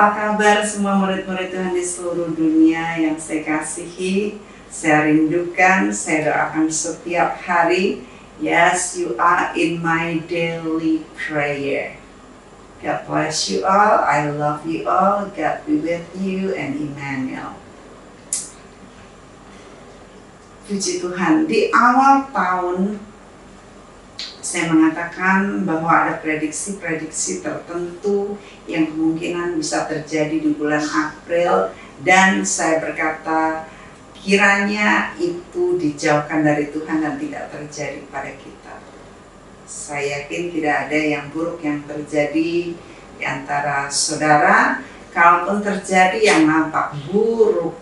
Apa kabar semua murid-murid Tuhan di seluruh dunia yang saya kasihi, saya rindukan, saya doakan setiap hari. Yes, you are in my daily prayer. God bless you all, I love you all, God be with you, and Emmanuel. Puji Tuhan, di awal tahun saya mengatakan bahwa ada prediksi-prediksi tertentu yang kemungkinan bisa terjadi di bulan April, dan saya berkata kiranya itu dijauhkan dari Tuhan dan tidak terjadi pada kita. Saya yakin tidak ada yang buruk yang terjadi di antara saudara. Kalaupun terjadi yang nampak buruk,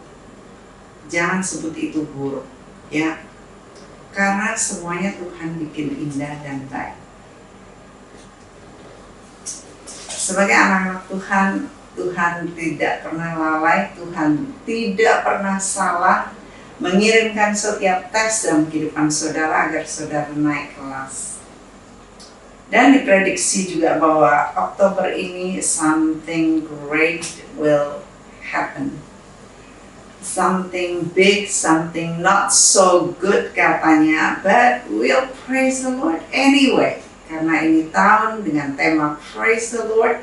jangan sebut itu buruk, ya. Karena semuanya Tuhan bikin indah dan baik. Sebagai anak-anak Tuhan, Tuhan tidak pernah lalai, Tuhan tidak pernah salah mengirimkan setiap tes dalam kehidupan saudara agar saudara naik kelas. Dan diprediksi juga bahwa Oktober ini something great will happen. Something big, something not so good katanya, but we'll praise the Lord anyway. Karena ini tahun dengan tema praise the Lord,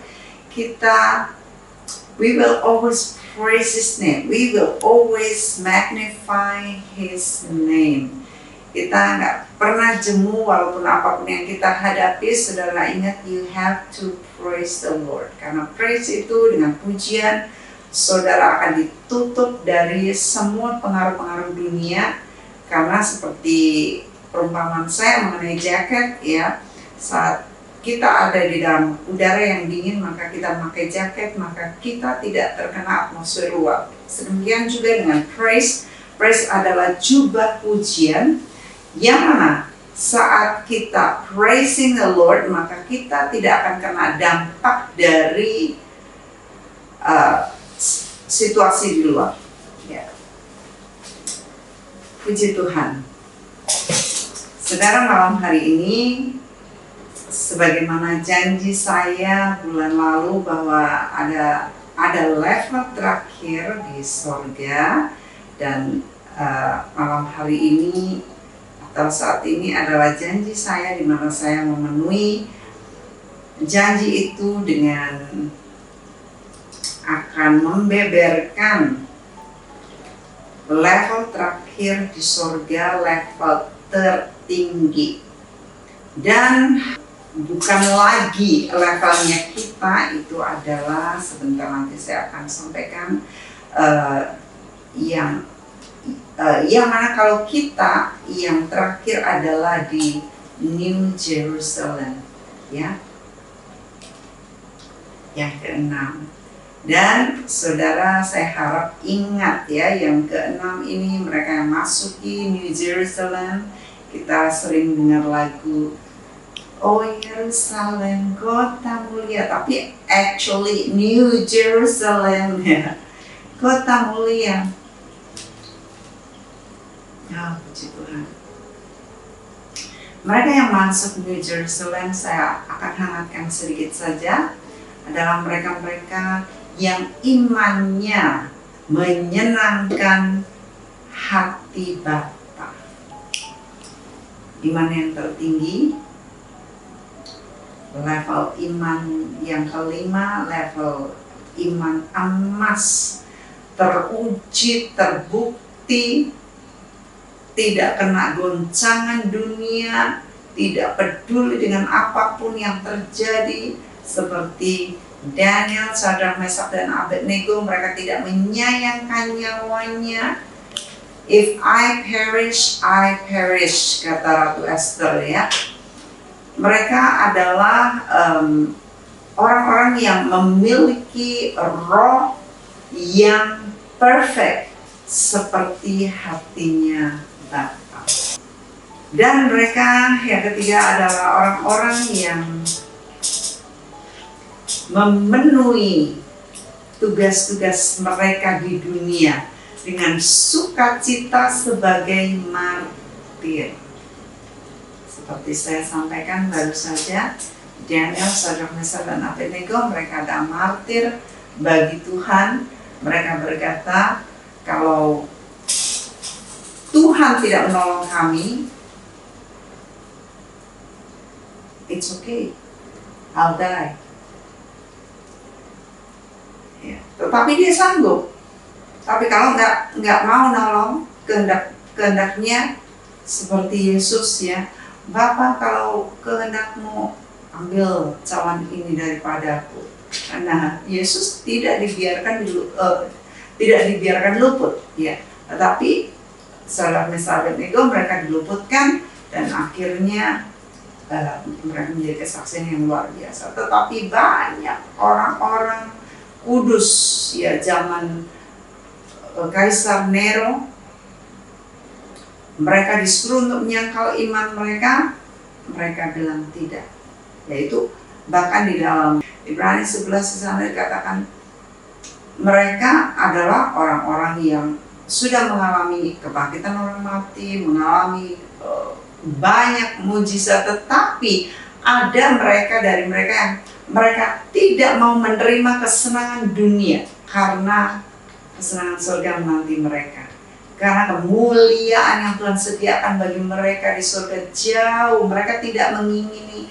we will always praise His name. We will always magnify His name. Kita nggak pernah jemu walaupun apapun yang kita hadapi. Saudara ingat, you have to praise the Lord. Karena praise itu dengan pujian, saudara akan ditutup dari semua pengaruh-pengaruh dunia. Karena seperti perumpamaan saya mengenai jaket, ya, saat kita ada di dalam udara yang dingin maka kita memakai jaket, maka kita tidak terkena atmosfer luar. Sedemikian juga dengan praise. Praise adalah jubah pujian yang mana saat kita praising the Lord maka kita tidak akan kena dampak dari situasi di luar, ya. Puji Tuhan. Saudara, malam hari ini sebagaimana janji saya bulan lalu bahwa ada level terakhir di sorga, dan malam hari ini atau saat ini adalah janji saya di mana saya memenuhi janji itu dengan akan membeberkan level terakhir di surga, level tertinggi. Dan bukan lagi levelnya kita, itu adalah sebentar nanti saya akan sampaikan yang mana kalau kita yang terakhir adalah di New Jerusalem, ya, yang keenam. Dan saudara, saya harap ingat ya, yang keenam ini mereka yang masuki New Jerusalem. Kita sering dengar lagu Oh Yerusalem, kota mulia, tapi actually New Jerusalem, ya, kota mulia. Ya, puji Tuhan. Mereka yang masuk New Jerusalem, saya akan hangatkan sedikit saja, adalah mereka-mereka yang imannya menyenangkan hati Bapa. Iman yang tertinggi, level iman yang kelima, level iman emas, teruji, terbukti, tidak kena goncangan dunia, tidak peduli dengan apapun yang terjadi, seperti Daniel, Sadrak, Mesak, dan Abednego. Mereka tidak menyayangkan nyawanya. If I perish, I perish, kata Ratu Esther, ya. Mereka adalah orang-orang yang memiliki roh yang perfect seperti hatinya Bapa. Dan mereka yang ketiga adalah orang-orang yang memenuhi tugas-tugas mereka di dunia dengan sukacita sebagai martir. Seperti saya sampaikan baru saja, Daniel, Sadrak, Mesak, dan Abednego, mereka ada martir bagi Tuhan. Mereka berkata, kalau Tuhan tidak menolong kami, it's okay, I'll die. Ya, tetapi dia sanggup. Tapi kalau nggak mau nolong, kehendaknya seperti Yesus ya, Bapa, kalau kehendakmu, ambil cawan ini daripadaku. Nah, Yesus tidak dibiarkan luput ya, tetapi sahabat itu mereka diluputkan dan akhirnya mereka menjadi kesaksian yang luar biasa. Tetapi banyak orang-orang kudus ya zaman Kaisar Nero, mereka disuruh untuk menyangkal iman mereka, mereka bilang tidak. Yaitu bahkan di dalam Ibrani 11 di sana dikatakan mereka adalah orang-orang yang sudah mengalami kebangkitan orang mati, mengalami banyak mujizat, tetapi ada dari mereka yang mereka tidak mau menerima kesenangan dunia karena kesenangan surga menanti mereka. Karena kemuliaan yang Tuhan sediakan bagi mereka di surga jauh, mereka tidak mengingini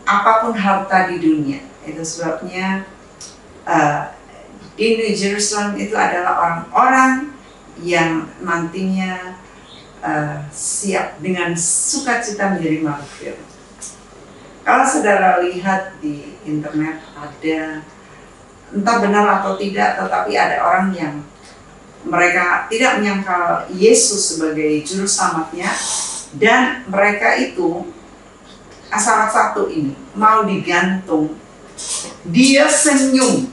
apapun harta di dunia. Itu sebabnya di New Jerusalem itu adalah orang-orang yang nantinya siap dengan sukacita menjadi martir. Kalau saudara lihat di internet ada, entah benar atau tidak, tetapi ada orang yang mereka tidak menyangkal Yesus sebagai juru selamatnya, dan mereka itu salah satu ini mau digantung, dia senyum,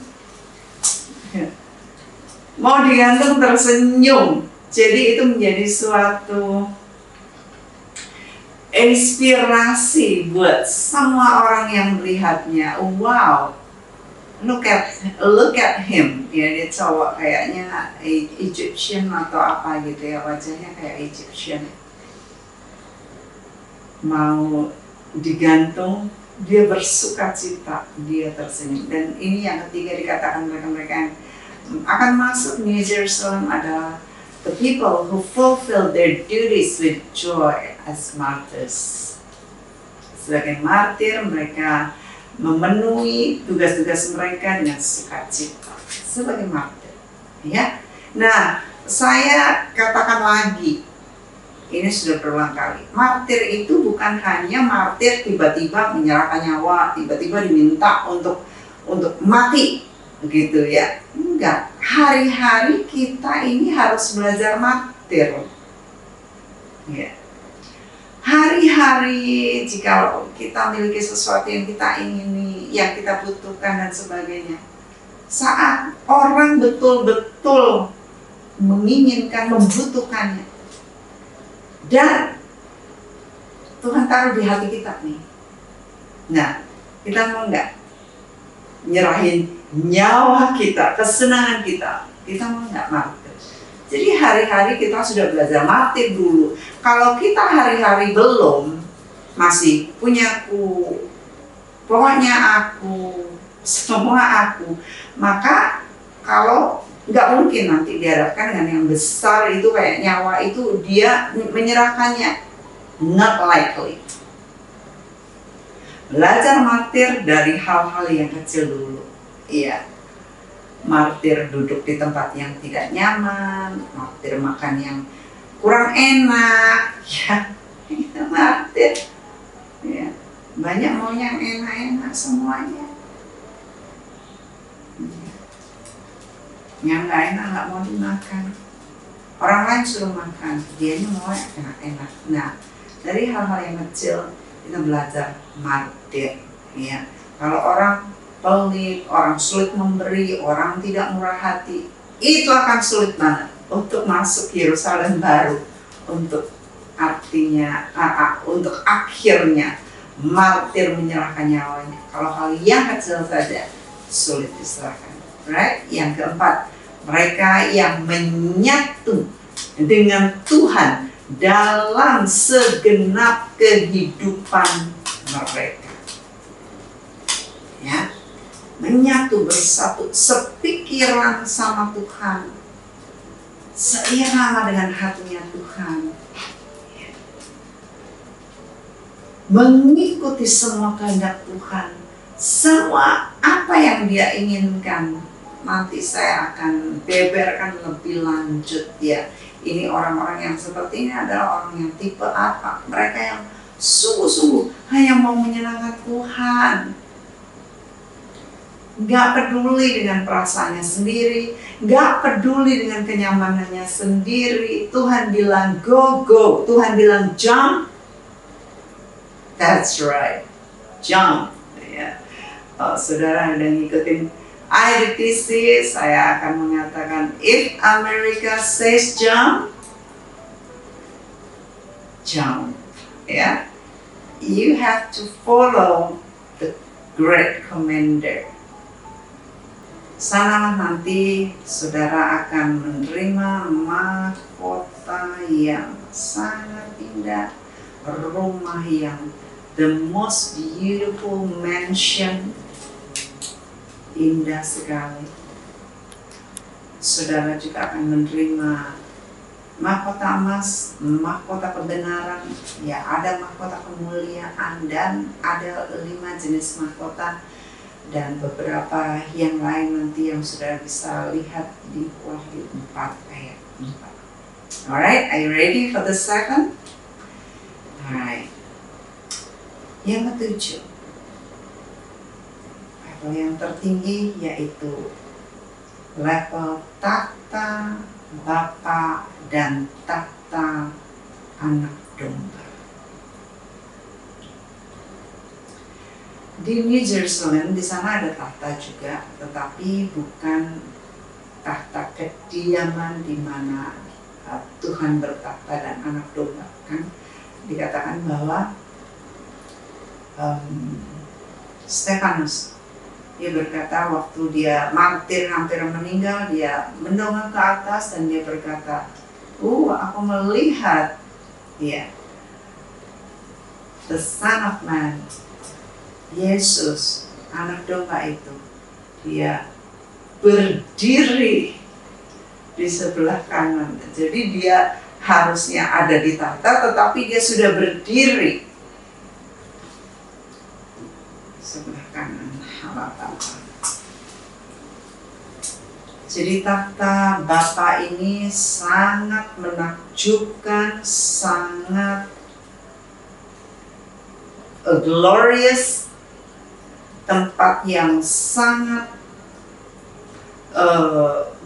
mau digantung tersenyum. Jadi itu menjadi suatu inspirasi buat semua orang yang melihatnya. Wow, look at him. Ya, dia cowok kayaknya Egyptian atau apa gitu ya, wajahnya kayak Egyptian. Mau digantung, dia bersukacita, dia tersenyum. Dan ini yang ketiga dikatakan mereka yang akan masuk New Jerusalem adalah the people who fulfill their duties with joy as martyrs. Sebagai martir, mereka memenuhi tugas-tugas mereka dengan sukacita sebagai martir. Ya, nah saya katakan lagi, ini sudah berulang kali. Martir itu bukan hanya martir tiba-tiba menyerahkan nyawa, tiba-tiba diminta untuk mati, begitu ya. Enggak. Hari-hari kita ini harus belajar martir. Ya. Hari-hari jika kita memiliki sesuatu yang kita ingini, yang kita butuhkan dan sebagainya. Saat orang betul-betul menginginkan, membutuhkannya, dan Tuhan taruh di hati kita nih. Nah, kita mau nggak nyerahin nyawa kita, kesenangan kita mau nggak martir? Jadi hari-hari kita sudah belajar martir dulu. Kalau kita hari-hari belum, masih punyaku, pokoknya aku, semua aku, maka kalau nggak mungkin nanti diharapkan dengan yang besar itu kayak nyawa itu dia menyerahkannya, not likely. Belajar martir dari hal-hal yang kecil dulu. Iya, martir duduk di tempat yang tidak nyaman, martir makan yang kurang enak, ya, martir. Ya, banyak maunya yang enak-enak semuanya. Yang nggak enak nggak mau dimakan. Orang lain suruh makan, dianya mau enak-enak. Nah, dari hal-hal yang kecil kita belajar martir. Ya, kalau orang pelit, orang sulit memberi, orang tidak murah hati, itu akan sulit banget untuk masuk Yerusalem baru. Untuk artinya, untuk akhirnya martir menyerahkan nyawanya. Kalau hal yang kecil saja sulit diserahkan. Right? Yang keempat, mereka yang menyatu dengan Tuhan dalam segenap kehidupan mereka. Ya, menyatu bersatu, sepikiran sama Tuhan, seirama dengan hatinya Tuhan, mengikuti semua kehendak Tuhan, semua apa yang Dia inginkan. Nanti saya akan beberkan lebih lanjut ya. Ini orang-orang yang seperti ini adalah orang yang tipe apa? Mereka yang sungguh-sungguh hanya mau menyenangkan Tuhan, gak peduli dengan perasaannya sendiri, gak peduli dengan kenyamanannya sendiri. Tuhan bilang go, go. Tuhan bilang jump, that's right, jump. Ya. Saudara ada ngikutin IDTC, saya akan mengatakan if America says jump, jump. Ya, you have to follow the great commander. Sanalah nanti saudara akan menerima mahkota yang sangat indah, rumah yang the most beautiful mansion, indah sekali. Saudara juga akan menerima mahkota emas, mahkota kebenaran, ya ada mahkota kemuliaan, dan ada 5 jenis mahkota, dan beberapa yang lain nanti yang saudara bisa lihat di Wahyu 4 ayat 4. Alright, are you ready for the second? Alright. Yang ketujuh, level yang tertinggi yaitu level takhta Bapa dan takhta Anak Domba. Di New Jerusalem, di sana ada takhta juga, tetapi bukan takhta kediaman di mana Tuhan bertakhta dan Anak Domba. Kan dikatakan bahwa Stefanus, dia berkata waktu dia martir hampir meninggal, dia mendongak ke atas dan dia berkata, aku melihat ya the Son of Man, Yesus, Anak Domba itu, dia berdiri di sebelah kanan. Jadi dia harusnya ada di takhta, tetapi dia sudah berdiri sebelah kanan Allah Bapa. Jadi takhta Bapa ini sangat menakjubkan, sangat glorious, tempat yang sangat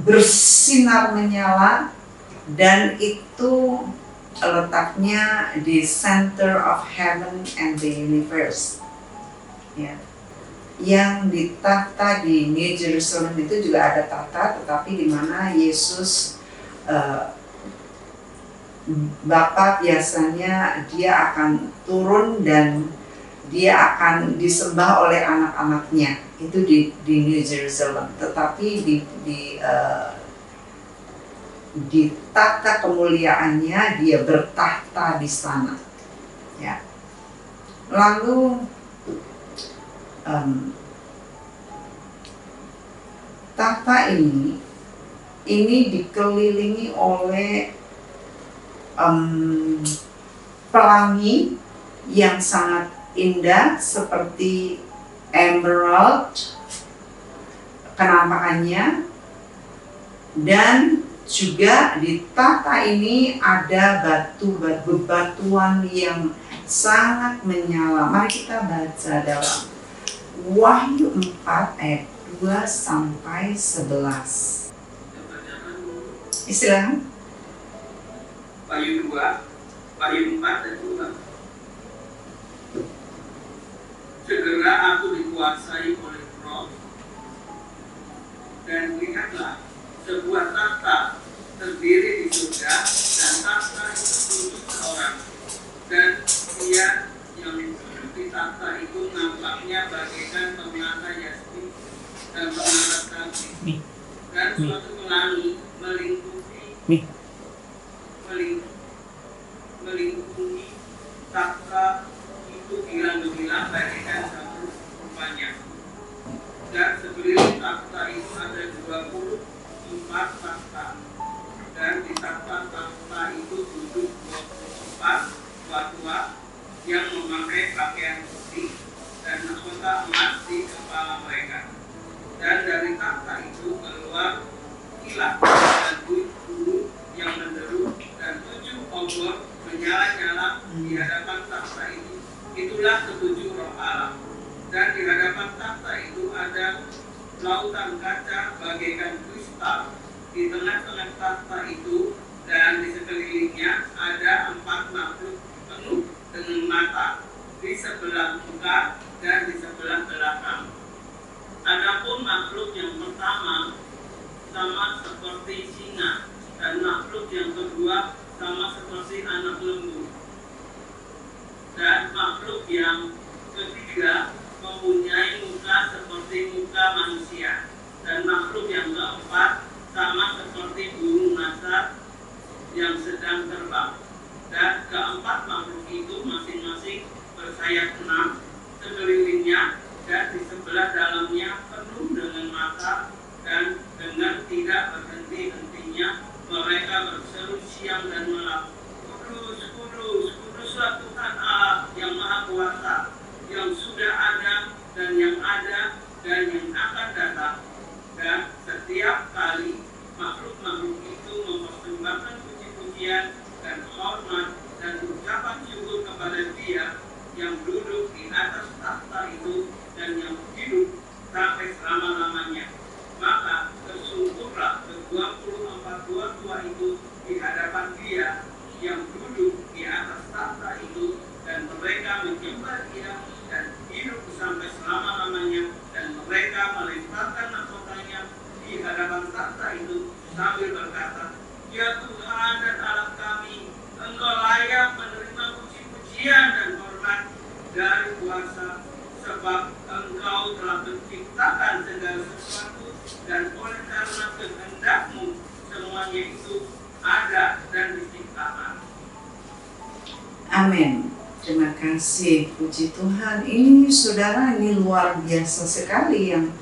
bersinar menyala, dan itu letaknya di center of heaven and the universe. Ya. Yang ditata di New Jerusalem itu juga ada tata, tetapi di mana Yesus Bapa biasanya dia akan turun dan dia akan disembah oleh anak-anaknya, itu di New Jerusalem. Tetapi di tata kemuliaannya dia bertahta di sana. Ya. Lalu tahta ini dikelilingi oleh pelangi yang sangat indah seperti emerald kenampakannya, dan juga di tahta ini ada batuan yang sangat menyala. Mari kita baca dalam Wahyu 4 ayat 2 sampai 11. Istilahnya Wahyu 4 ayat 2. Segera aku dikuasai oleh Roh, dan lihatlah sebuah takhta terdiri di surga, dan takhta itu duduk seorang, dan dia yang duduk di takhta itu nampaknya bagaikan permata yasmin dan permata sardi, dan suatu pelangi melingkungi takhta itu bilang-bilang bagaikan satu rupanya, dan duduk 24 tua-tua yang memakai pakaian putih dan mahkota emas di kepala mereka. Dan dari takhta itu keluar kilat dan bulu yang menderu, dan 7 obor menyala-nyala di hadapan takhta itu. Itulah ketujuh roh Allah. Dan di hadapan takhta itu ada lautan kaca bagaikan kristal di tengah-tengah takhta itu, dan di sekelilingnya ada 4 makhluk penuh dengan mata di sebelah muka dan di sebelah belakang. Adapun makhluk yang pertama sama seperti singa, dan makhluk yang kedua sama seperti anak lembu, dan makhluk yang ketiga mempunyai muka seperti muka manusia, dan makhluk yang keempat sama seperti burung nasar yang sedang terbang. Dan keempat makhluk itu masing-masing bersayap 6 sekelilingnya, dan di sebelah dalamnya penuh dengan mata, dan dengan tidak berhenti-hentinya mereka berseru siang dan malam, Kudus, Kudus, Kuduslah Tuhan Allah yang Maha Kuasa, yang sudah ada dan yang ada dan yang akan datang. Dan setiap kali makhluk-makhluk itu mempersembahkan puji-pujian dan hormat dan ucapan syukur kepada Dia yang duduk di atas takhta itu dan yang hidup sampai selama-lamanya. Maka tersungkurlah ke-24 tua itu di hadapan Dia yang duduk di atas takhta itu, dan mereka menyembah Dia dan hidup sampai selama-lamanya, dan mereka melemparkan mahkotanya di hadapan takhta itu sambil berkata, Ya Tuhan dan Allah kami, Engkau layak menerima puji-pujian dan hormat dari kuasa, sebab Engkau telah menciptakan segala sesuatu, dan oleh karena kehendak-Mu semuanya itu ada dan diciptakan. Amin. Terima kasih, puji Tuhan. Ini saudara, ini luar biasa sekali yang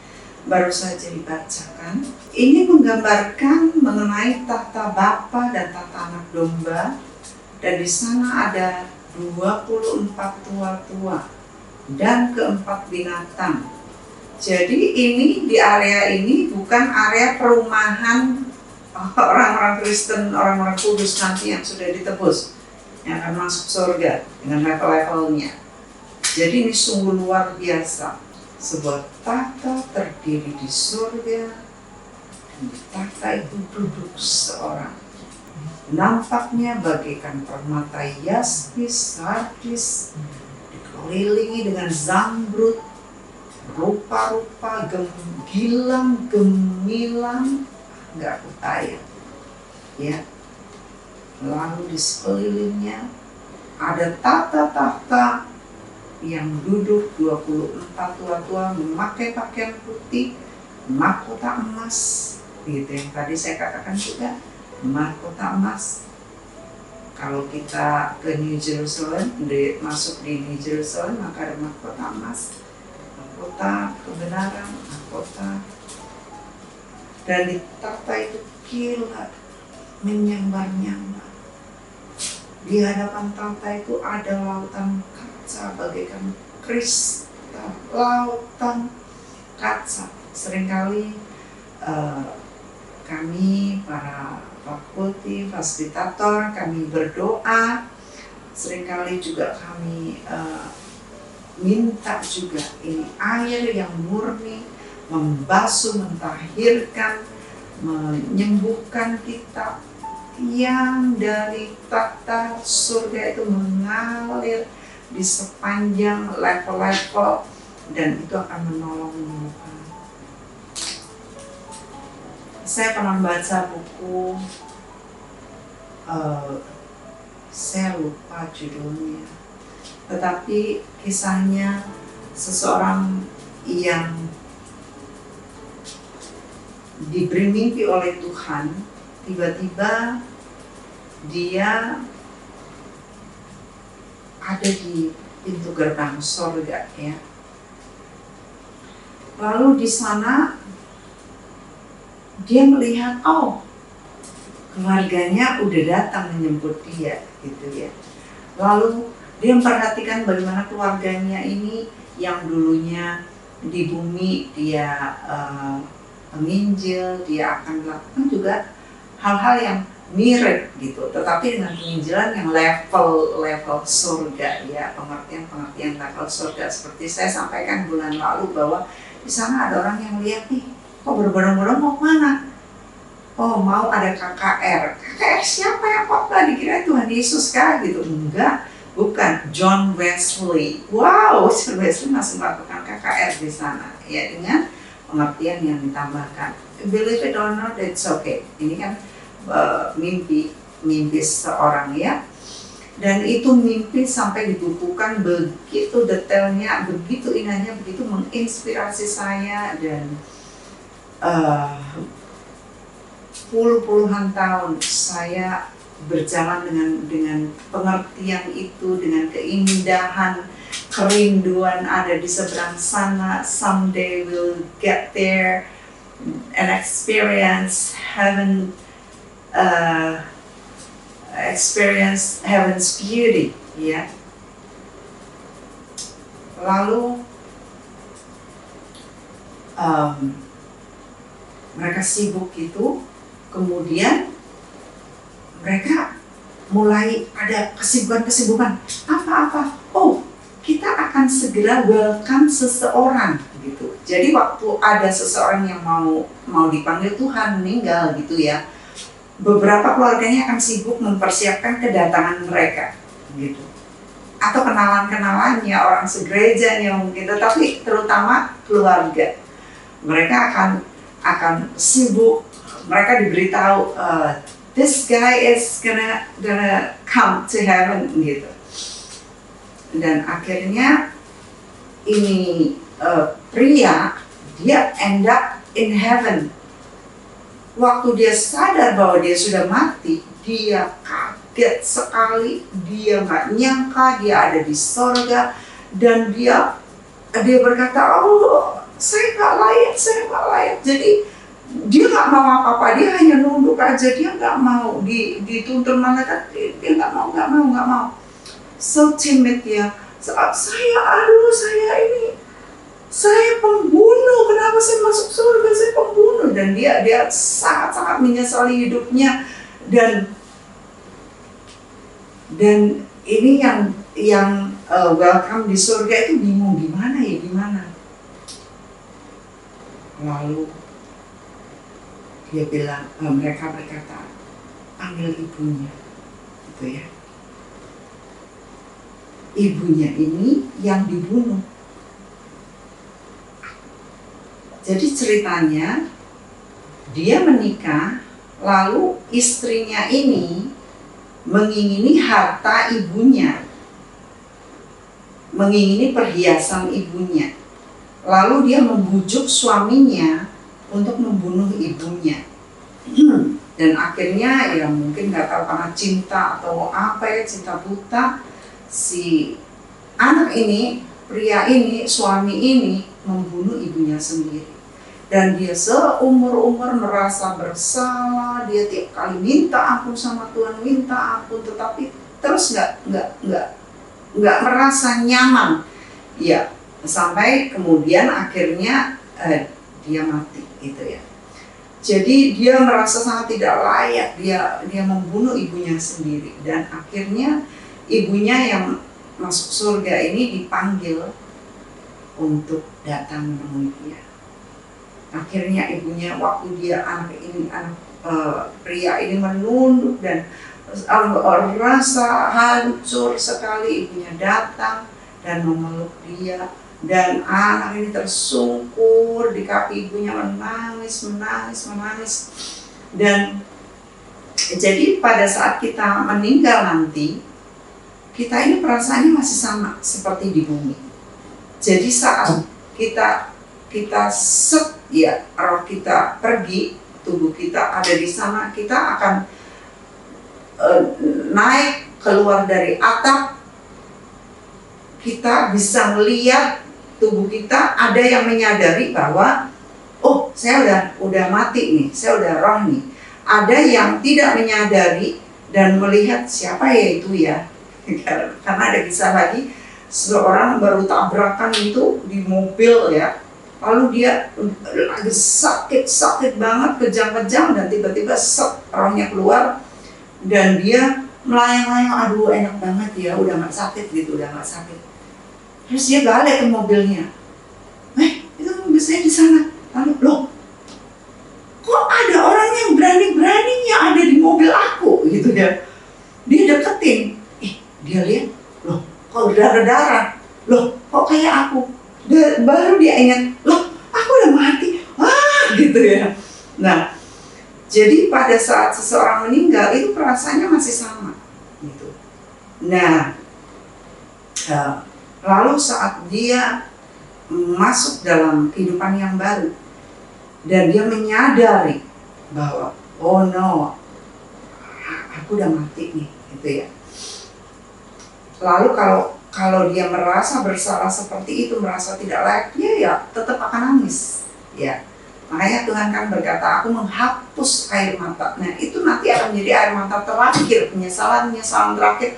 baru saja dibacakan. Ini menggambarkan mengenai tahta Bapa dan tahta Anak Domba, dan di sana ada 24 tua-tua dan keempat binatang. Jadi ini di area ini bukan area perumahan orang-orang Kristen, orang-orang kudus nanti yang sudah ditebus, yang akan masuk surga dengan level-levelnya. Jadi ini sungguh luar biasa. Sebuah tahta terdiri di surga, dan di tahta itu duduk seorang. Nampaknya bagaikan permata yaspis, sardis, dikelilingi dengan zamrud, rupa-rupa gilang, gemilang, nggak kutayang, ya. Lalu di sekelilingnya ada tahta-tahta yang duduk 24 tua-tua memakai pakaian putih, mahkota emas, gitu yang tadi saya katakan juga, mahkota emas. Kalau kita ke New Jerusalem, masuk di New Jerusalem, maka ada mahkota emas, mahkota kebenaran, mahkota, dan di tahta itu kilat menyambar-nyambar. Di hadapan tahta itu ada lautan kaca bagaikan kristal, lautan kaca. Seringkali kami para fakulti, fasilitator, kami berdoa. Seringkali juga kami minta juga ini air yang murni, membasuh, mentahirkan, menyembuhkan kita, yang dari tahta surga itu mengalir di sepanjang level-level, dan itu akan menolong menyembuhkan. Saya pernah membaca buku, saya lupa judulnya, tetapi kisahnya seseorang yang diberi mimpi oleh Tuhan, tiba-tiba dia ada di pintu gerbang surga, ya. Lalu di sana dia melihat, oh, keluarganya udah datang menjemput dia gitu ya. Lalu dia memperhatikan bagaimana keluarganya ini yang dulunya di bumi dia penginjil, dia akan melakukan juga hal-hal yang mirip gitu, tetapi dengan penginjilan yang level surga ya, pengertian level surga. Seperti saya sampaikan bulan lalu bahwa di sana ada orang yang lihat nih, kok berbondong-bondong mau kemana? Oh, mau ada KKR. KKR siapa yang khotbah? Dikira Tuhan Yesus kah gitu? Enggak, bukan. John Wesley. Wow, John Wesley masih melakukan KKR di sana ya, dengan pengertian yang ditambahkan. Believe it or not, it's okay. Ini kan mimpi seorang ya, dan itu mimpi sampai dibukukan begitu detailnya, begitu indahnya, begitu menginspirasi saya. Dan puluhan tahun saya berjalan dengan pengertian itu, dengan keindahan, kerinduan ada di seberang sana. Someday we'll get there and experience heaven, experience heaven's beauty ya. Lalu mereka sibuk itu, kemudian mereka mulai ada kesibukan apa. Oh, kita akan segera welcome seseorang gitu. Jadi waktu ada seseorang yang mau dipanggil Tuhan, meninggal gitu ya, beberapa keluarganya akan sibuk mempersiapkan kedatangan mereka gitu, atau kenalan-kenalannya, orang segerejanya mungkin, tetapi terutama keluarga. Mereka akan sibuk, mereka diberitahu this guy is gonna come to heaven gitu. Dan akhirnya ini pria, dia end up in heaven. Waktu dia sadar bahwa dia sudah mati, dia kaget sekali, dia nggak nyangka dia ada di sorga, dan dia berkata, oh saya nggak layak. Jadi dia nggak mau apa-apa, dia hanya nunduk aja, dia nggak mau dituntun malaikat, dia nggak mau. So timid ya, saya pembunuh, kenapa saya masuk surga, saya pembunuh. Dan dia sangat menyesali hidupnya. Dan ini yang welcome di surga itu bingung gimana. Lalu dia bilang, mereka berkata, panggil ibunya gitu ya. Ibunya ini yang dibunuh. Jadi ceritanya, dia menikah, lalu istrinya ini mengingini harta ibunya, mengingini perhiasan ibunya. Lalu dia membujuk suaminya untuk membunuh ibunya. Dan akhirnya ya mungkin nggak tahu karena cinta atau apa ya, cinta buta, si anak ini, pria ini, suami ini membunuh ibunya sendiri. Dan dia seumur-umur merasa bersalah, dia tiap kali minta ampun sama Tuhan, tetapi terus nggak merasa nyaman. Ya, sampai kemudian akhirnya dia mati gitu ya. Jadi dia merasa sangat tidak layak, dia membunuh ibunya sendiri, dan akhirnya ibunya yang masuk surga ini dipanggil untuk datang menemui dia. Akhirnya ibunya, waktu dia anak pria ini menunduk dan rasa hancur sekali, ibunya datang dan memeluk dia. Dan anak ini tersungkur di kaki ibunya, menangis. Dan jadi pada saat kita meninggal nanti, kita ini perasaannya masih sama seperti di bumi. Jadi saat kita roh kita pergi, tubuh kita ada di sana, kita akan naik keluar dari atap. Kita bisa melihat tubuh kita, ada yang menyadari bahwa oh, saya udah mati nih, saya udah roh nih. ada yang tidak menyadari dan melihat siapa ya itu ya. Karena ada kisah lagi, seorang baru tabrakan itu di mobil ya, lalu dia lagi sakit banget, kejang-kejang, dan tiba-tiba rohnya keluar dan dia melayang-layang, aduh enak banget ya, udah gak sakit gitu, udah gak sakit. Terus dia balik ke mobilnya, itu mobil saya di sana. Lalu, loh, kok ada orang yang berani-beraninya ada di mobil aku gitu ya. Dia deketin, dia lihat, loh kok berdarah-darah, loh kok kayak aku. Baru dia ingat, loh aku udah mati, gitu ya. Nah, jadi pada saat seseorang meninggal itu perasaannya masih sama gitu. Nah, lalu saat dia masuk dalam kehidupan yang baru dan dia menyadari bahwa oh no, aku udah mati nih gitu ya. Lalu kalau dia merasa bersalah seperti itu, merasa tidak layak, dia ya tetap akan nangis ya. Makanya Tuhan kan berkata, aku menghapus air mata. Nah itu nanti akan menjadi air mata terakhir, penyesalan terakhir.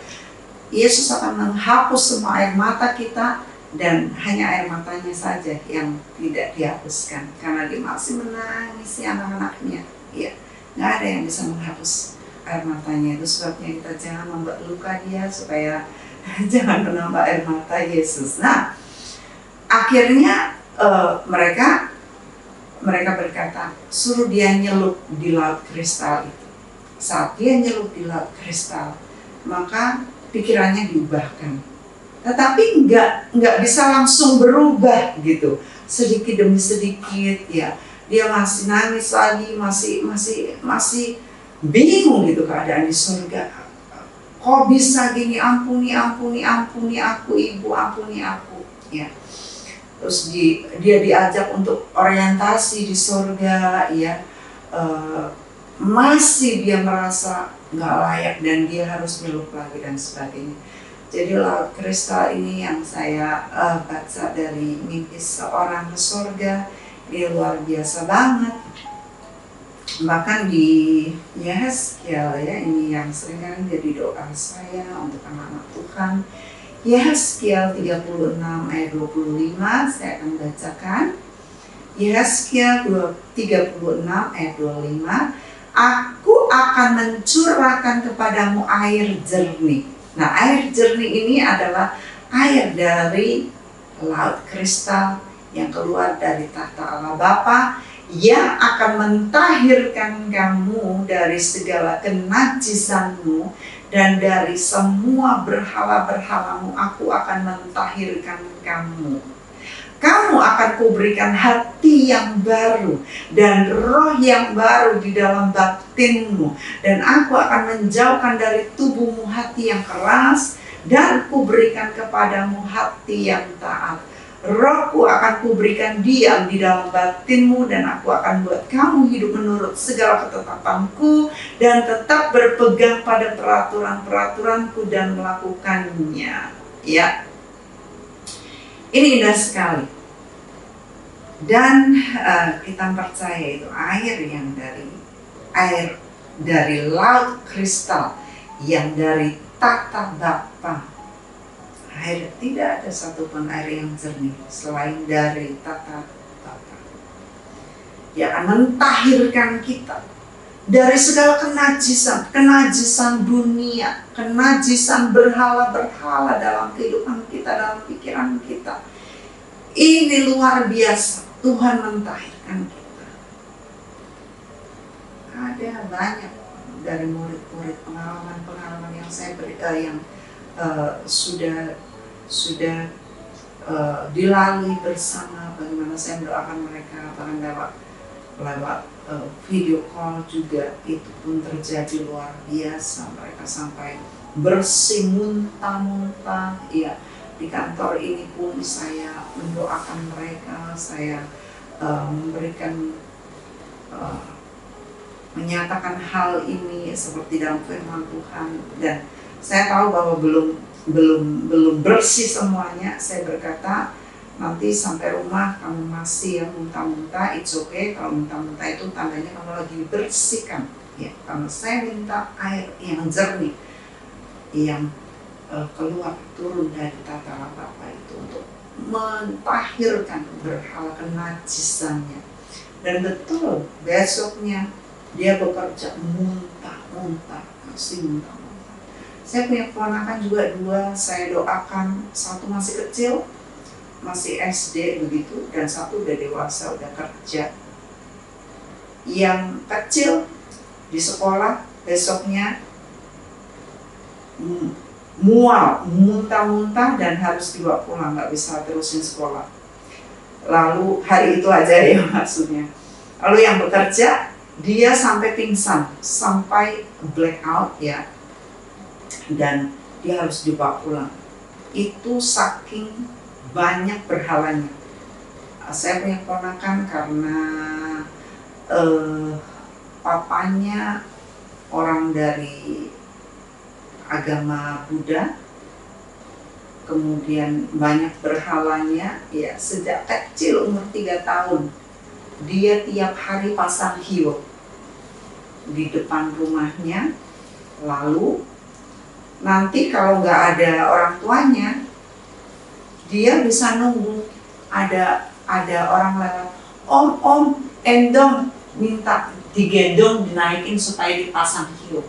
Yesus akan menghapus semua air mata kita, dan hanya air matanya saja yang tidak dihapuskan, karena dia masih menangisi anak-anaknya ya. Nggak ada yang bisa menghapus air matanya. Itu sebabnya kita jangan membuat luka dia, supaya jangan menambah air mata Yesus. Nah, akhirnya mereka berkata, suruh dia nyelup di laut kristal itu. Saat dia nyelup di laut kristal, maka pikirannya diubahkan. Tetapi nggak bisa langsung berubah gitu, sedikit demi sedikit ya. Dia masih nangis lagi, masih bingung gitu keadaan di surga. Kok bisa gini, ampuni aku ibu, ampuni aku ya. Terus dia diajak untuk orientasi di surga ya, masih dia merasa nggak layak dan dia harus nyelup lagi dan sebagainya. Jadi laut kristal ini yang saya baca dari Mimpi Seorang ke Surga, ini luar biasa banget. Bahkan di Yehezkiel ya, ini yang sering kan jadi doa saya untuk anak-anak Tuhan. Yehezkiel 36 ayat 25, saya akan bacakan. Yehezkiel 36 ayat 25, aku akan mencurahkan kepadamu air jernih. Nah, air jernih ini adalah air dari laut kristal yang keluar dari tahta Allah Bapa, yang akan mentahirkan kamu dari segala kenajisanmu dan dari semua berhala-berhalamu. Aku akan mentahirkan kamu. Kamu akan kuberikan hati yang baru dan roh yang baru di dalam batinmu. Dan aku akan menjauhkan dari tubuhmu hati yang keras, dan kuberikan kepadamu hati yang taat. Rohku akan kuberikan diam di dalam batinmu, dan aku akan buat kamu hidup menurut segala ketetapanku dan tetap berpegang pada peraturan-peraturanku dan melakukannya. Ya, ini indah sekali. Dan kita percaya itu air yang dari laut kristal, yang dari tahta Bapa. Air, tidak ada satupun air yang jernih selain dari tahta Bapa. Dia akan mentahirkan kita dari segala kenajisan dunia, kenajisan berhala-berhala dalam kehidupan kita, dalam pikiran kita. Ini luar biasa, Tuhan mentahirkan kita. Ada banyak dari murid-murid pengalaman yang saya beri, yang sudah dilalui bersama, bagaimana saya mendoakan mereka, bahkan lewat video call juga, itu pun terjadi luar biasa. Mereka sampai bersih muntah-muntah ya. Di kantor ini pun saya mendoakan mereka, saya memberikan menyatakan hal ini seperti dalam firman Tuhan, dan saya tahu bahwa belum bersih semuanya. Saya berkata, nanti sampai rumah kamu masih yang muntah-muntah, it's okay. Kalau muntah-muntah itu tandanya kamu lagi dibersihkan Ya, karena saya minta air yang jernih yang keluar turun dari tata Bapa itu untuk mentahirkan berhala kenajisannya. Dan betul besoknya dia bekerja muntah-muntah, masih muntah-muntah. Saya punya keponakan juga 2, saya doakan, satu masih kecil, masih SD begitu, dan satu udah dewasa, udah kerja. Yang kecil di sekolah besoknya mual, muntah-muntah dan harus dibawa pulang, nggak bisa terusin sekolah. Lalu hari itu aja ya maksudnya. Lalu yang bekerja dia sampai pingsan, sampai blackout ya, dan dia harus dibawa pulang. Itu saking banyak berhalanya. Saya punya keponakan karena papanya orang dari agama Buddha, kemudian banyak berhalanya ya. Sejak kecil umur 3 tahun dia tiap hari pasang hiu di depan rumahnya. Lalu nanti kalau nggak ada orang tuanya, dia bisa nunggu ada orang lewat, om endong, minta digendong, dinaikin supaya dipasang hiu.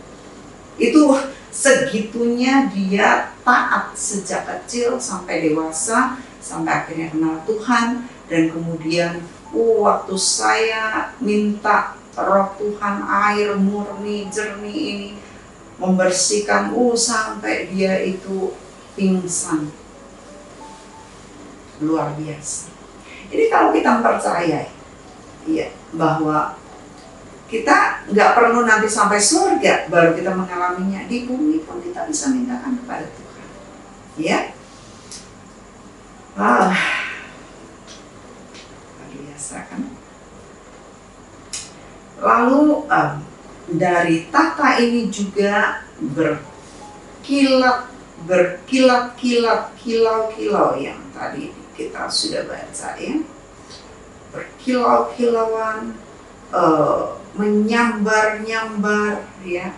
Itu segitunya dia taat sejak kecil sampai dewasa, sampai akhirnya kenal Tuhan. Dan kemudian waktu saya minta Roh Tuhan, air murni jernih ini membersihkan, sampai dia itu pingsan. Luar biasa. Jadi kalau kita percaya ya, bahwa kita nggak perlu nanti sampai surga baru kita mengalaminya, di bumi pun kita bisa mintakan kepada Tuhan. Ya, luar biasa kan. Lalu dari tata ini juga berkilat-kilat, kilau-kilau yang tadi kita sudah baca ya, berkilau-kilauan, menyambar-nyambar ya,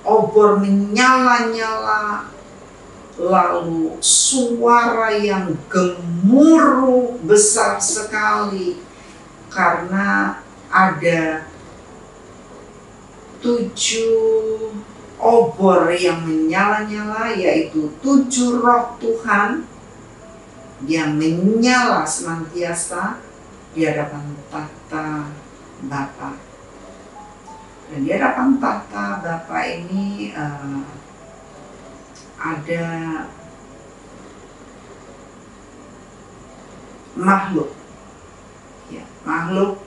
obor menyala-nyala, lalu suara yang gemuruh besar sekali karena ada 7 obor yang menyala-nyala, yaitu 7 roh Tuhan yang menyala senantiasa di hadapan tahta Bapa. Dan di hadapan tahta Bapa ini ada makhluk ya, makhluk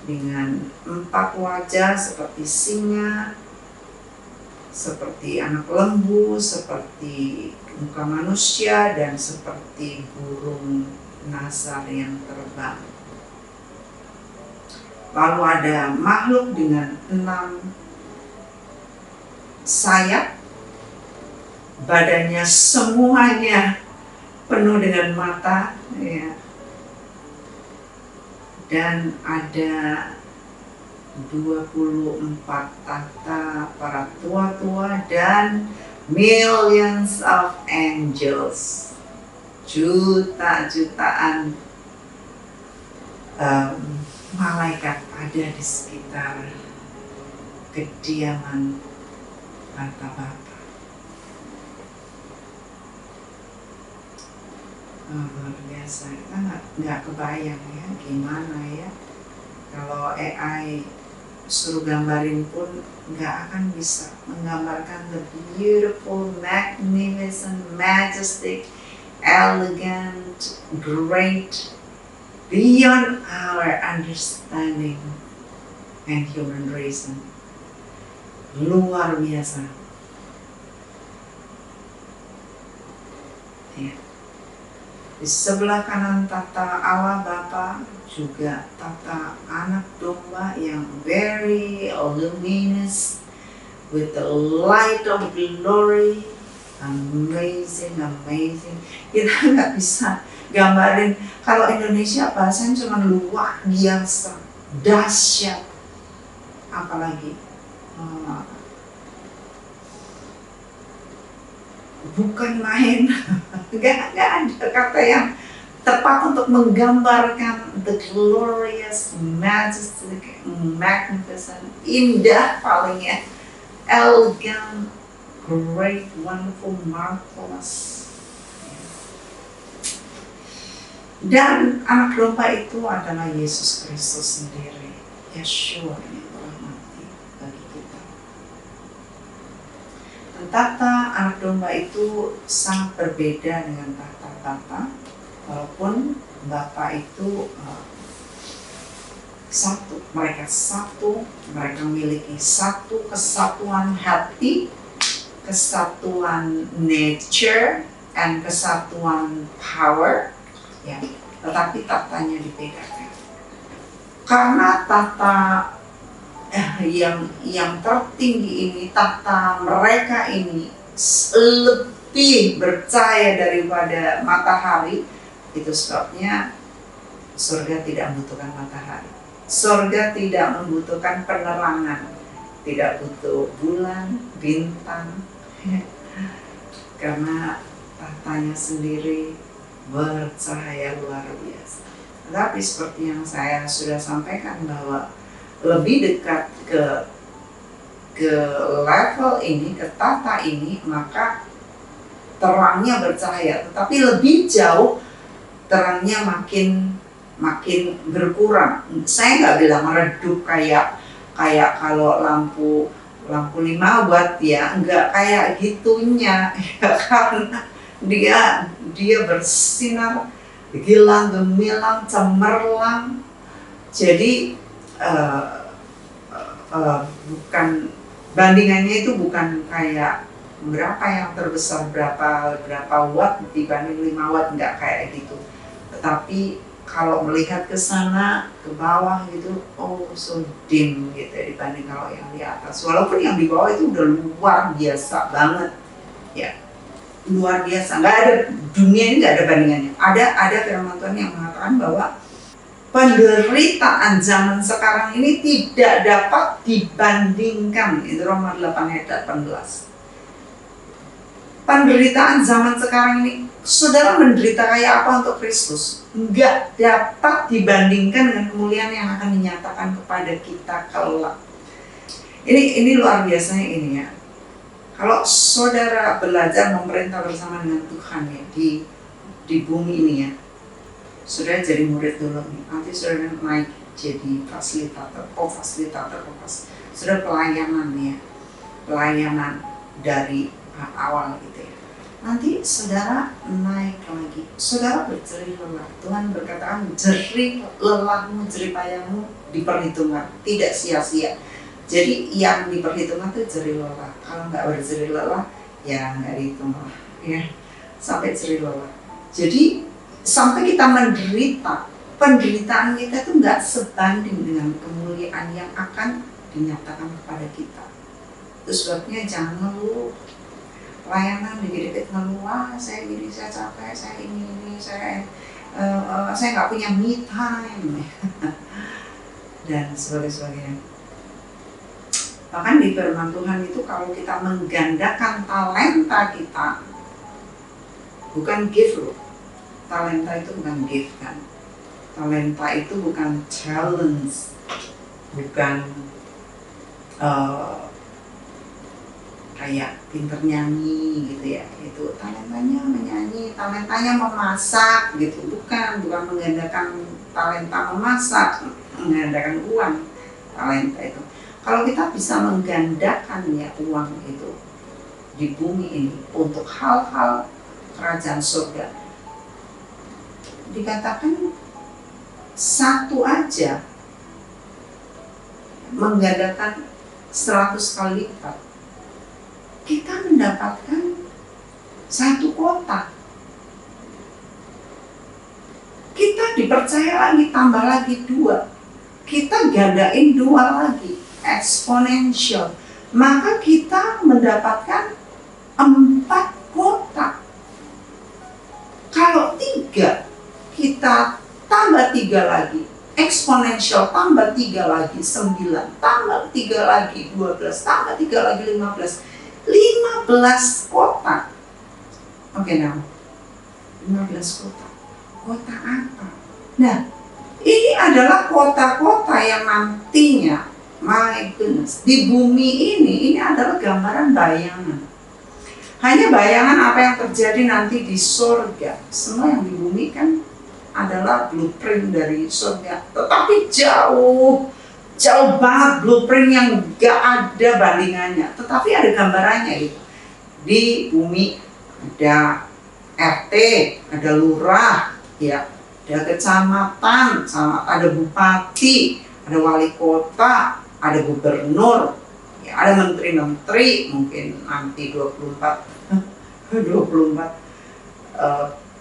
dengan 4 wajah seperti singa, seperti anak lembu, seperti muka manusia, dan seperti burung nasar yang terbang. Lalu ada makhluk dengan 6 sayap, badannya semuanya penuh dengan mata ya. Dan ada 24 tahta para tua-tua dan millions of angels, juta-jutaan malaikat ada di sekitar kediaman tahta Bapa. Luar biasa, kita nggak kebayang ya gimana ya, kalau AI suruh gambarin pun nggak akan bisa menggambarkan the beautiful, magnificent, majestic, elegant, great, beyond our understanding and human reason. Luar biasa ya. Di sebelah kanan tahta Allah Bapa juga tahta anak domba yang very luminous with the light of glory. Amazing. Kita nggak bisa gambarin. Kalau Indonesia bahasanya cuma luar biasa, dahsyat, apalagi bukan main. Nggak ada kata yang tepat untuk menggambarkan the glorious, majestic, magnificent, indah palingnya, elegant, great, wonderful, marvelous. Dan anak domba itu adalah Yesus Kristus sendiri, Yeshua yang telah mati bagi kita. Dan tahta anak domba itu sangat berbeda dengan tahta Bapa, walaupun Bapa itu satu, mereka memiliki satu kesatuan hati, kesatuan nature, and kesatuan power. Ya, tetapi tahtanya dibedakan. Karena tahta yang tertinggi ini, tahta mereka ini lebih bercahaya daripada matahari, itu sebabnya surga tidak membutuhkan matahari. Surga tidak membutuhkan penerangan, tidak butuh bulan, bintang, karena tahtanya sendiri bercahaya luar biasa. Tetapi seperti yang saya sudah sampaikan bahwa lebih dekat ke level ini, ke tahta ini, maka terangnya bercahaya, tetapi lebih jauh terangnya makin berkurang. Saya nggak bilang redup kayak kalau lampu 5 watt ya, nggak kayak gitunya ya, karena dia bersinar gilang gemilang cemerlang. Jadi bukan, bandingannya itu bukan kayak berapa yang terbesar, berapa watt dibanding 5 watt, nggak kayak gitu. Tetapi kalau melihat ke sana, ke bawah gitu, oh so dim gitu ya, dibanding kalau yang di atas. Walaupun yang di bawah itu udah luar biasa banget ya, luar biasa. Nggak ada, dunia ini nggak ada bandingannya. Ada firman Tuhan yang mengatakan bahwa penderitaan zaman sekarang ini tidak dapat dibandingkan. Itu Roma 8 ayat 18. Penderitaan zaman sekarang ini, saudara menderita kayak apa untuk Kristus, nggak dapat dibandingkan dengan kemuliaan yang akan dinyatakan kepada kita kelak. Ini luar biasanya ini ya. Kalau saudara belajar memerintah bersama dengan Tuhan ya di bumi ini ya, saudara jadi murid dulu nih, nanti saudara naik jadi fasilitator, saudara pelayanan ya, pelayanan dari awal gitu ya. Nanti saudara naik lagi, saudara berjerih lelah. Tuhan berkatakan jerih lelahmu, jerih payahmu diperhitungkan, tidak sia-sia. Jadi yang diperhitungkan itu jerih lelah. Kalau nggak berjerih lelah, ya nggak dihitung lah, ya sampai jerih lelah. Jadi sampai kita menderita, penderitaan kita itu nggak sebanding dengan kemuliaan yang akan dinyatakan kepada kita. Itu sebabnya jangan ngeluh. Pelayanan dikit-dikit ngeluh, saya gini, saya capek, saya ini, saya nggak punya me time dan sebagainya. Bahkan di firman Tuhan itu kalau kita menggandakan talenta kita, bukan gift loh. Talenta itu bukan gift kan. Talenta itu bukan challenge, bukan kayak pinter nyanyi gitu ya. Itu talentanya menyanyi, talentanya memasak gitu. Bukan menggandakan talenta memasak, menggandakan uang. Talenta itu, kalau kita bisa menggandakan ya uang itu di bumi ini untuk hal-hal kerajaan surga, dikatakan satu aja menggandakan 100 kali lipat, kita mendapatkan satu kota. Kita dipercaya lagi tambah lagi 2, kita gandain 2 lagi, eksponensial, maka kita mendapatkan 4 kota. Kalau 3, kita tambah 3 lagi, eksponensial, tambah 3 lagi 9, tambah 3 lagi 12, tambah 3 lagi 15 kota. Oke, nah 15 kota. Kota apa? Nah, ini adalah kota-kota yang nantinya, my goodness, di bumi ini adalah gambaran bayangan. Hanya bayangan apa yang terjadi nanti di surga. Semua yang di bumi kan adalah blueprint dari surga. Tetapi jauh banget blueprint yang gak ada bandingannya. Tetapi ada gambarannya itu. Di bumi ada RT, ada lurah, ya, ada kecamatan, ada bupati, ada wali kota, ada gubernur, ya, ada menteri-menteri, mungkin nanti 24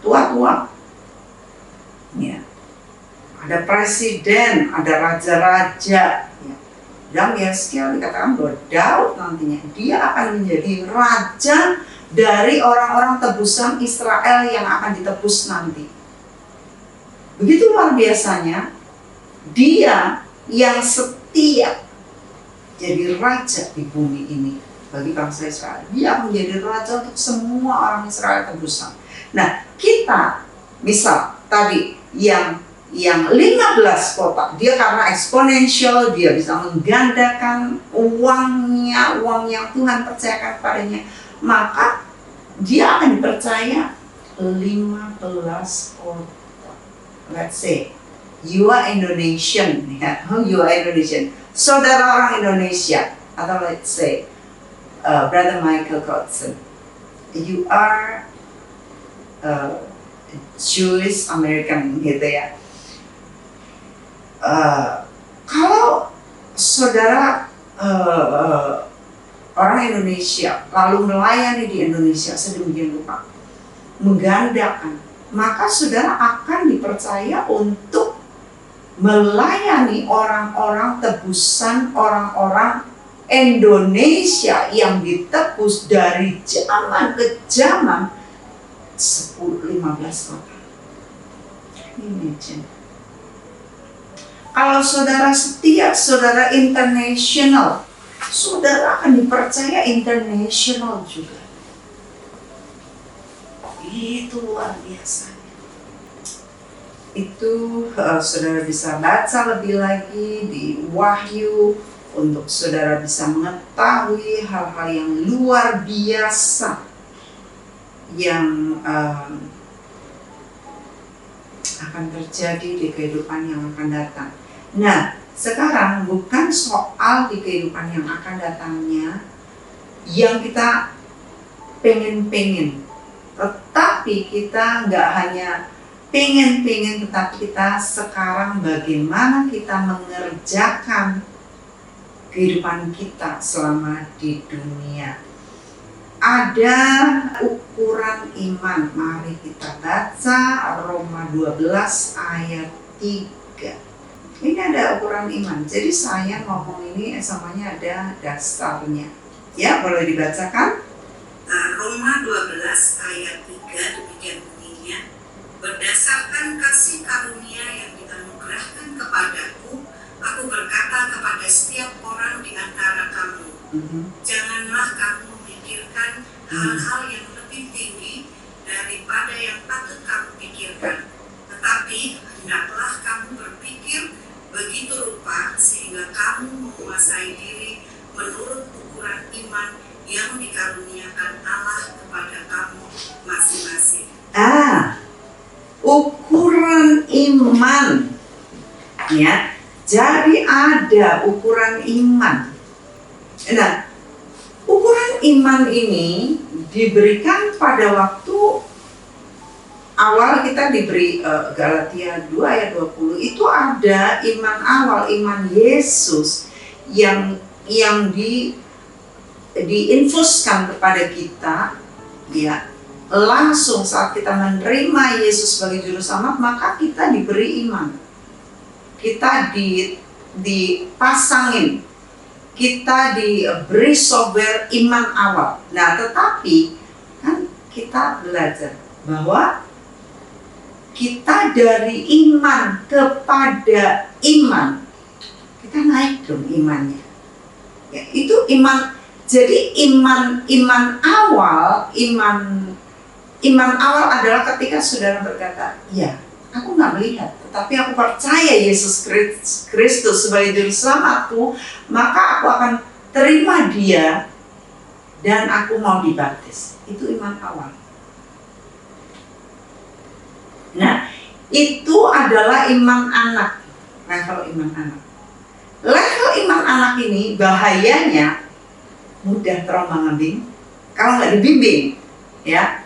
tua-tua, ya. Ada presiden, ada raja-raja, ya. Dan Yeskiel dikatakan bahwa Daud nantinya dia akan menjadi raja dari orang-orang tebusan Israel yang akan ditebus nanti. Begitu luar biasanya, dia yang setia jadi raja di bumi ini bagi bangsa Israel. Dia menjadi raja untuk semua orang Israel tebusan. Nah, kita misal tadi yang 15 kota, dia karena eksponensial, dia bisa menggandakan uang yang Tuhan percayakan kepadanya, maka dia akan dipercaya 15 kota. Let's say you are Indonesian, ya, you are Indonesian, saudara orang Indonesia, atau let's say Brother Michael Kotzen, you are Jewish American, gitu ya. Kalau saudara orang Indonesia lalu melayani di Indonesia sedemikian rupa, menggandakan, maka saudara akan dipercaya untuk melayani orang-orang tebusan, orang-orang Indonesia yang ditebus dari zaman ke zaman 10-15 kota. Imagine. Kalau saudara setia, saudara internasional, saudara akan dipercaya internasional juga. Itu luar biasa. Itu saudara bisa baca lebih lagi di Wahyu untuk saudara bisa mengetahui hal-hal yang luar biasa yang akan terjadi di kehidupan yang akan datang. Nah, sekarang bukan soal di kehidupan yang akan datangnya yang kita pengen-pengen, tetapi kita nggak hanya pengen-pengen, tetapi kita sekarang bagaimana kita mengerjakan kehidupan kita selama di dunia. Ada ukuran iman. Mari kita baca Roma 12 ayat 3. Ini ada ukuran iman. Jadi saya ngomong ini semuanya ada dasarnya. Ya, boleh dibacakan? Roma 12 ayat 3 demikian bunyinya. Berdasarkan kasih karunia yang dianugerahkan kepadaku, aku berkata kepada setiap orang di antara kamu, janganlah kamu memikirkan hal-hal yang lebih tinggi daripada yang patut kamu pikirkan, tetapi hendaklah kamu berpikir begitu rupa sehingga kamu menguasai diri menurut ukuran iman yang dikaruniakan Allah kepada kamu masing-masing. Ukuran iman, ya. Jadi ada ukuran iman. Nah, ukuran iman ini diberikan pada waktu awal kita diberi Galatia 2 ayat 20. Itu ada iman awal, iman Yesus yang diinfuskan kepada kita, ya. Langsung saat kita menerima Yesus sebagai juru selamat, maka kita diberi iman. Kita dipasangin, kita diberi software iman awal. Nah, tetapi kan kita belajar bahwa kita dari iman kepada iman, kita naik dong imannya. Ya, itu iman. Jadi iman awal adalah ketika saudara berkata, ya, aku nggak melihat, tetapi aku percaya Yesus Kristus sebagai juru selamatku, maka aku akan terima Dia dan aku mau dibaptis. Itu iman awal. Nah, itu adalah iman anak, level iman anak. Level iman anak ini bahayanya mudah terombang-ambing kalau nggak dibimbing, ya.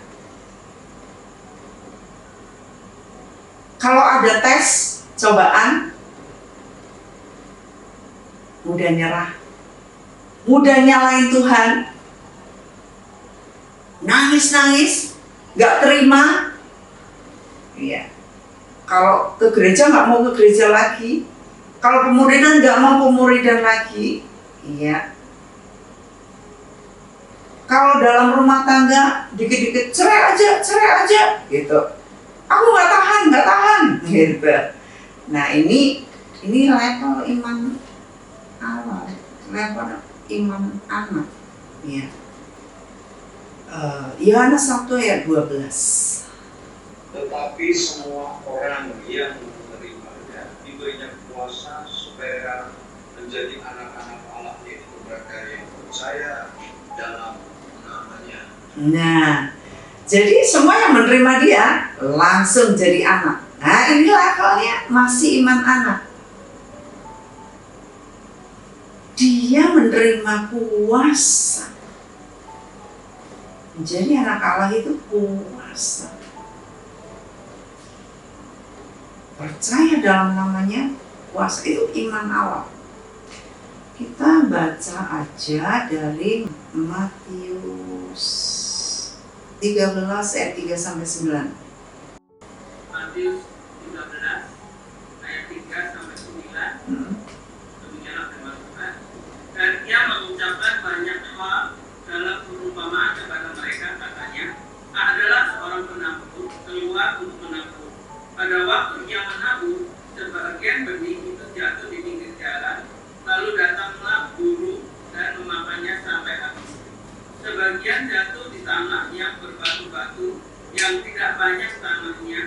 Kalau ada tes, cobaan, mudah nyerah, mudah nyalain Tuhan, nangis-nangis, nggak terima. Iya. Kalau ke gereja nggak mau ke gereja lagi, kalau pemuridan nggak mau pemuridan lagi, iya. Kalau dalam rumah tangga dikit-dikit cerai aja, gitu. Aku nggak tahan, gitu. Nah ini level iman awal, level iman anak, ya. Yohanes 1 ayat 12. Tetapi semua orang yang menerimanya diberinya kuasa supaya menjadi anak-anak Allah, yaitu mereka yang percaya dalam namanya. Nah, jadi semua yang menerima Dia langsung jadi anak. Nah, ini levelnya masih iman anak. Dia menerima kuasa. Jadi anak Allah itu kuasa. Percaya dalam namanya, kuasa itu iman awal. Kita baca aja dari Matius 13 ayat 3-9. Matius 13 ayat 3-9. Demikianlah firman Tuhan. Dan Ia mengucapkan banyak hal dalam perumpamaan kepada mereka, katanya, adalah seorang penabur keluar untuk menabur. Pada waktu Ia menabur, sebagian benih itu jatuh di pinggir jalan, lalu datanglah burung dan memakannya sampai habis. Sebagian jatuh di tanah yang berbatu-batu, yang tidak banyak tanahnya,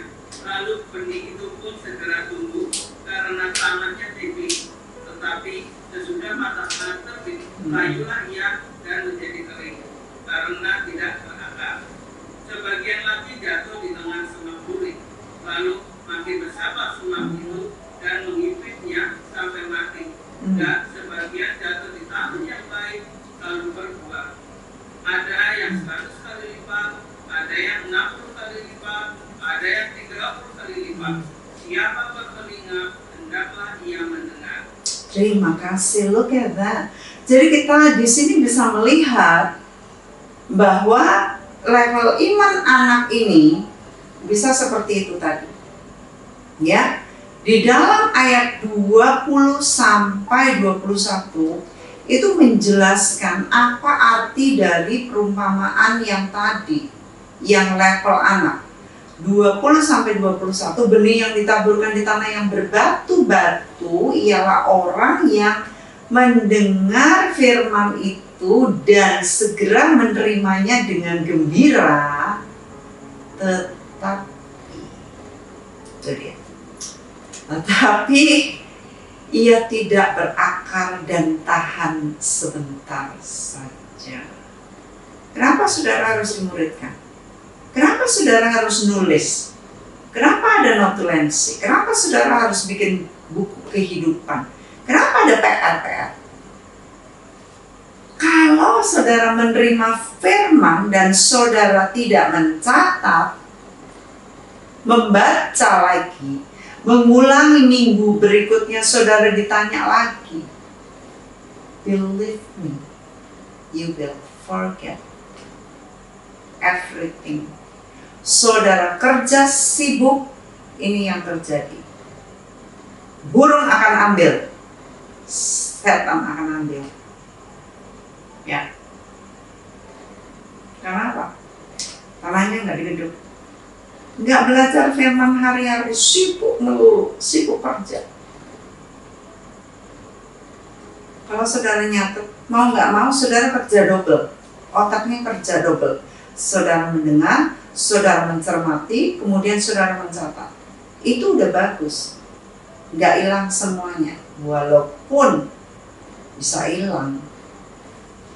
lalu benih itu pun segera tumbuh karena tanahnya tipis. Tetapi sesudah matahari terbit, layulah ia dan menjadi kering, karena tidak berakar. Sebagian lagi jatuh di tengah semak duri, lalu makin besarlah semak itu dan menghipitnya sampai mati. Dan sebagian jatuh di tanah yang baik, lalu berbuah. Ada yang 100 kali lipat, ada yang 60 kali lipat, ada yang 30 kali lipat. Siapa bertelinga, hendaklah ia mendengar. Terima kasih, look at that. Jadi kita di sini bisa melihat bahwa level iman anak ini bisa seperti itu tadi. Ya, di dalam ayat 20 sampai 21 itu menjelaskan apa arti dari perumpamaan yang tadi, yang level anak. 20 sampai 21, benih yang ditaburkan di tanah yang berbatu-batu ialah orang yang mendengar firman itu dan segera menerimanya dengan gembira, tetapi ia tidak berakar dan tahan sebentar saja. Kenapa saudara harus dimuridkan? Kenapa saudara harus nulis? Kenapa ada notulensi? Kenapa saudara harus bikin buku kehidupan? Kenapa ada PR-PR? Kalau saudara menerima firman dan saudara tidak mencatat, membaca lagi, mengulangi minggu berikutnya, saudara ditanya lagi, believe me, you will forget everything. Saudara kerja sibuk, ini yang terjadi. Burung akan ambil, setan akan ambil. Ya. Karena apa? Tanahnya nggak digeduk. nggak belajar firman hari-hari, sibuk melulu, sibuk kerja. Kalau saudara nyatet, mau nggak mau saudara kerja double, otaknya kerja double. Saudara mendengar, saudara mencermati, kemudian saudara mencatat. Itu udah bagus, nggak hilang semuanya, walaupun bisa hilang.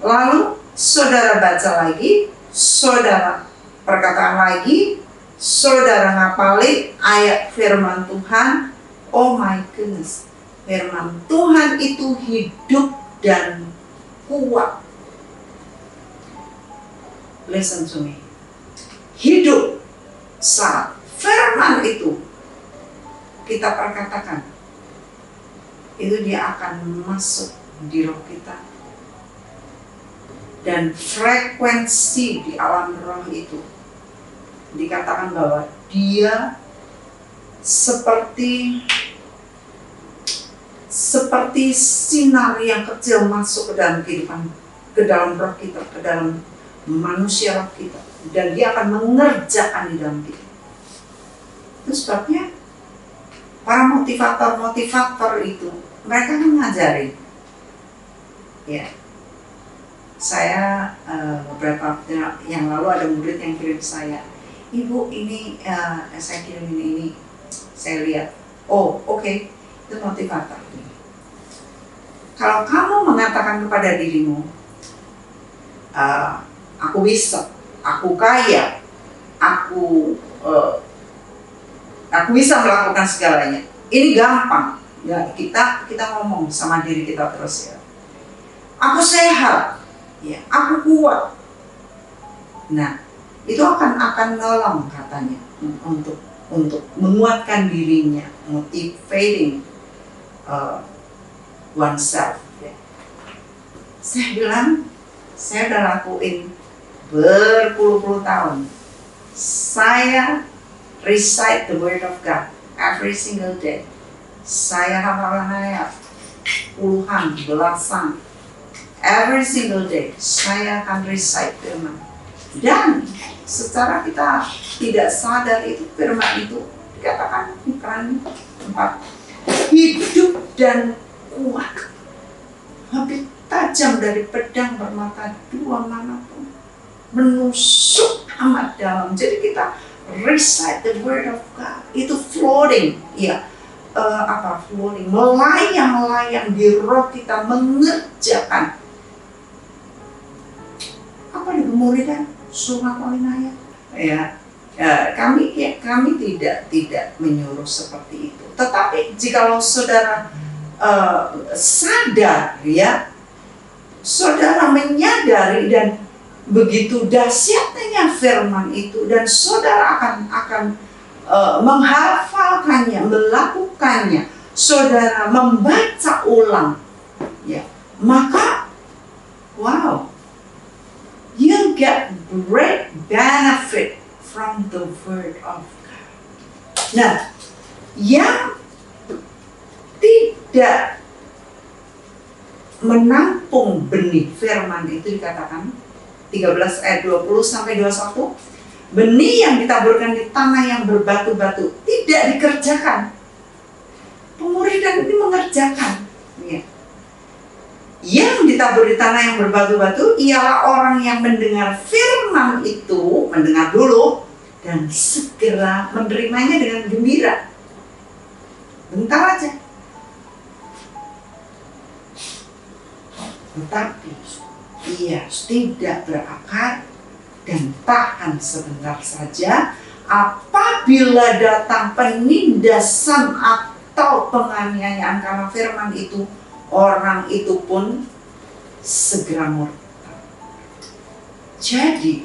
Lalu saudara baca lagi, saudara perkataan lagi, saudara ngapalin ayat firman Tuhan. Oh my goodness, firman Tuhan itu hidup dan kuat. Listen to me. Hidup saat firman itu kita perkatakan, itu dia akan masuk di roh kita. Dan frekuensi di alam roh itu dikatakan bahwa dia seperti sinar yang kecil masuk ke dalam kehidupan, ke dalam roh kita, ke dalam manusia roh kita, dan dia akan mengerjakan di dalam kita. Itu sebabnya para motivator itu mereka mengajari. Ya, saya beberapa waktu yang lalu ada murid yang kirim saya, Ibu ini saya kirim ini, saya lihat, oh oke, itu motivator. Kalau kamu mengatakan kepada dirimu, aku bisa, aku kaya, aku bisa melakukan segalanya, ini gampang. Ya, kita ngomong sama diri kita terus ya. Aku sehat, ya, aku kuat. Nah, itu akan nolong katanya untuk menguatkan dirinya, motivating oneself. Ya. Saya bilang, saya udah lakuin berpuluh-puluh tahun. Saya recite the word of God every single day. Saya hafalan ayat puluhan, belasan. Every single day saya akan recite firman. Dan secara kita tidak sadar itu firman itu dikatakan Ibrani 4 hidup dan kuat, lebih tajam dari pedang bermata dua manapun, menusuk amat dalam. Jadi kita recite the word of God itu floating, ya. Floating, melayang-layang di roh kita, mengerjakan apa digemuri dan suruh ngapalin ayat. Kami tidak menyuruh seperti itu. Tetapi jikalau saudara sadar, ya, saudara menyadari dan begitu dahsyatnya firman itu, dan saudara akan menghafalkannya, melakukannya, saudara membaca ulang, ya, maka wow, you get great benefit from the word of God. Nah, yang tidak menampung benih firman itu dikatakan 13 ayat 20 sampai 21, benih yang ditaburkan di tanah yang berbatu-batu tidak dikerjakan. Pemuridan ini mengerjakan. Ya. Yang ditabur di tanah yang berbatu-batu ialah orang yang mendengar firman itu, mendengar dulu, dan segera menerimanya dengan gembira. Bentar aja. Tetapi ia tidak berakar dan tahan sebentar saja. Apabila datang penindasan atau penganiayaan karena firman itu, orang itu pun segera murtad. Jadi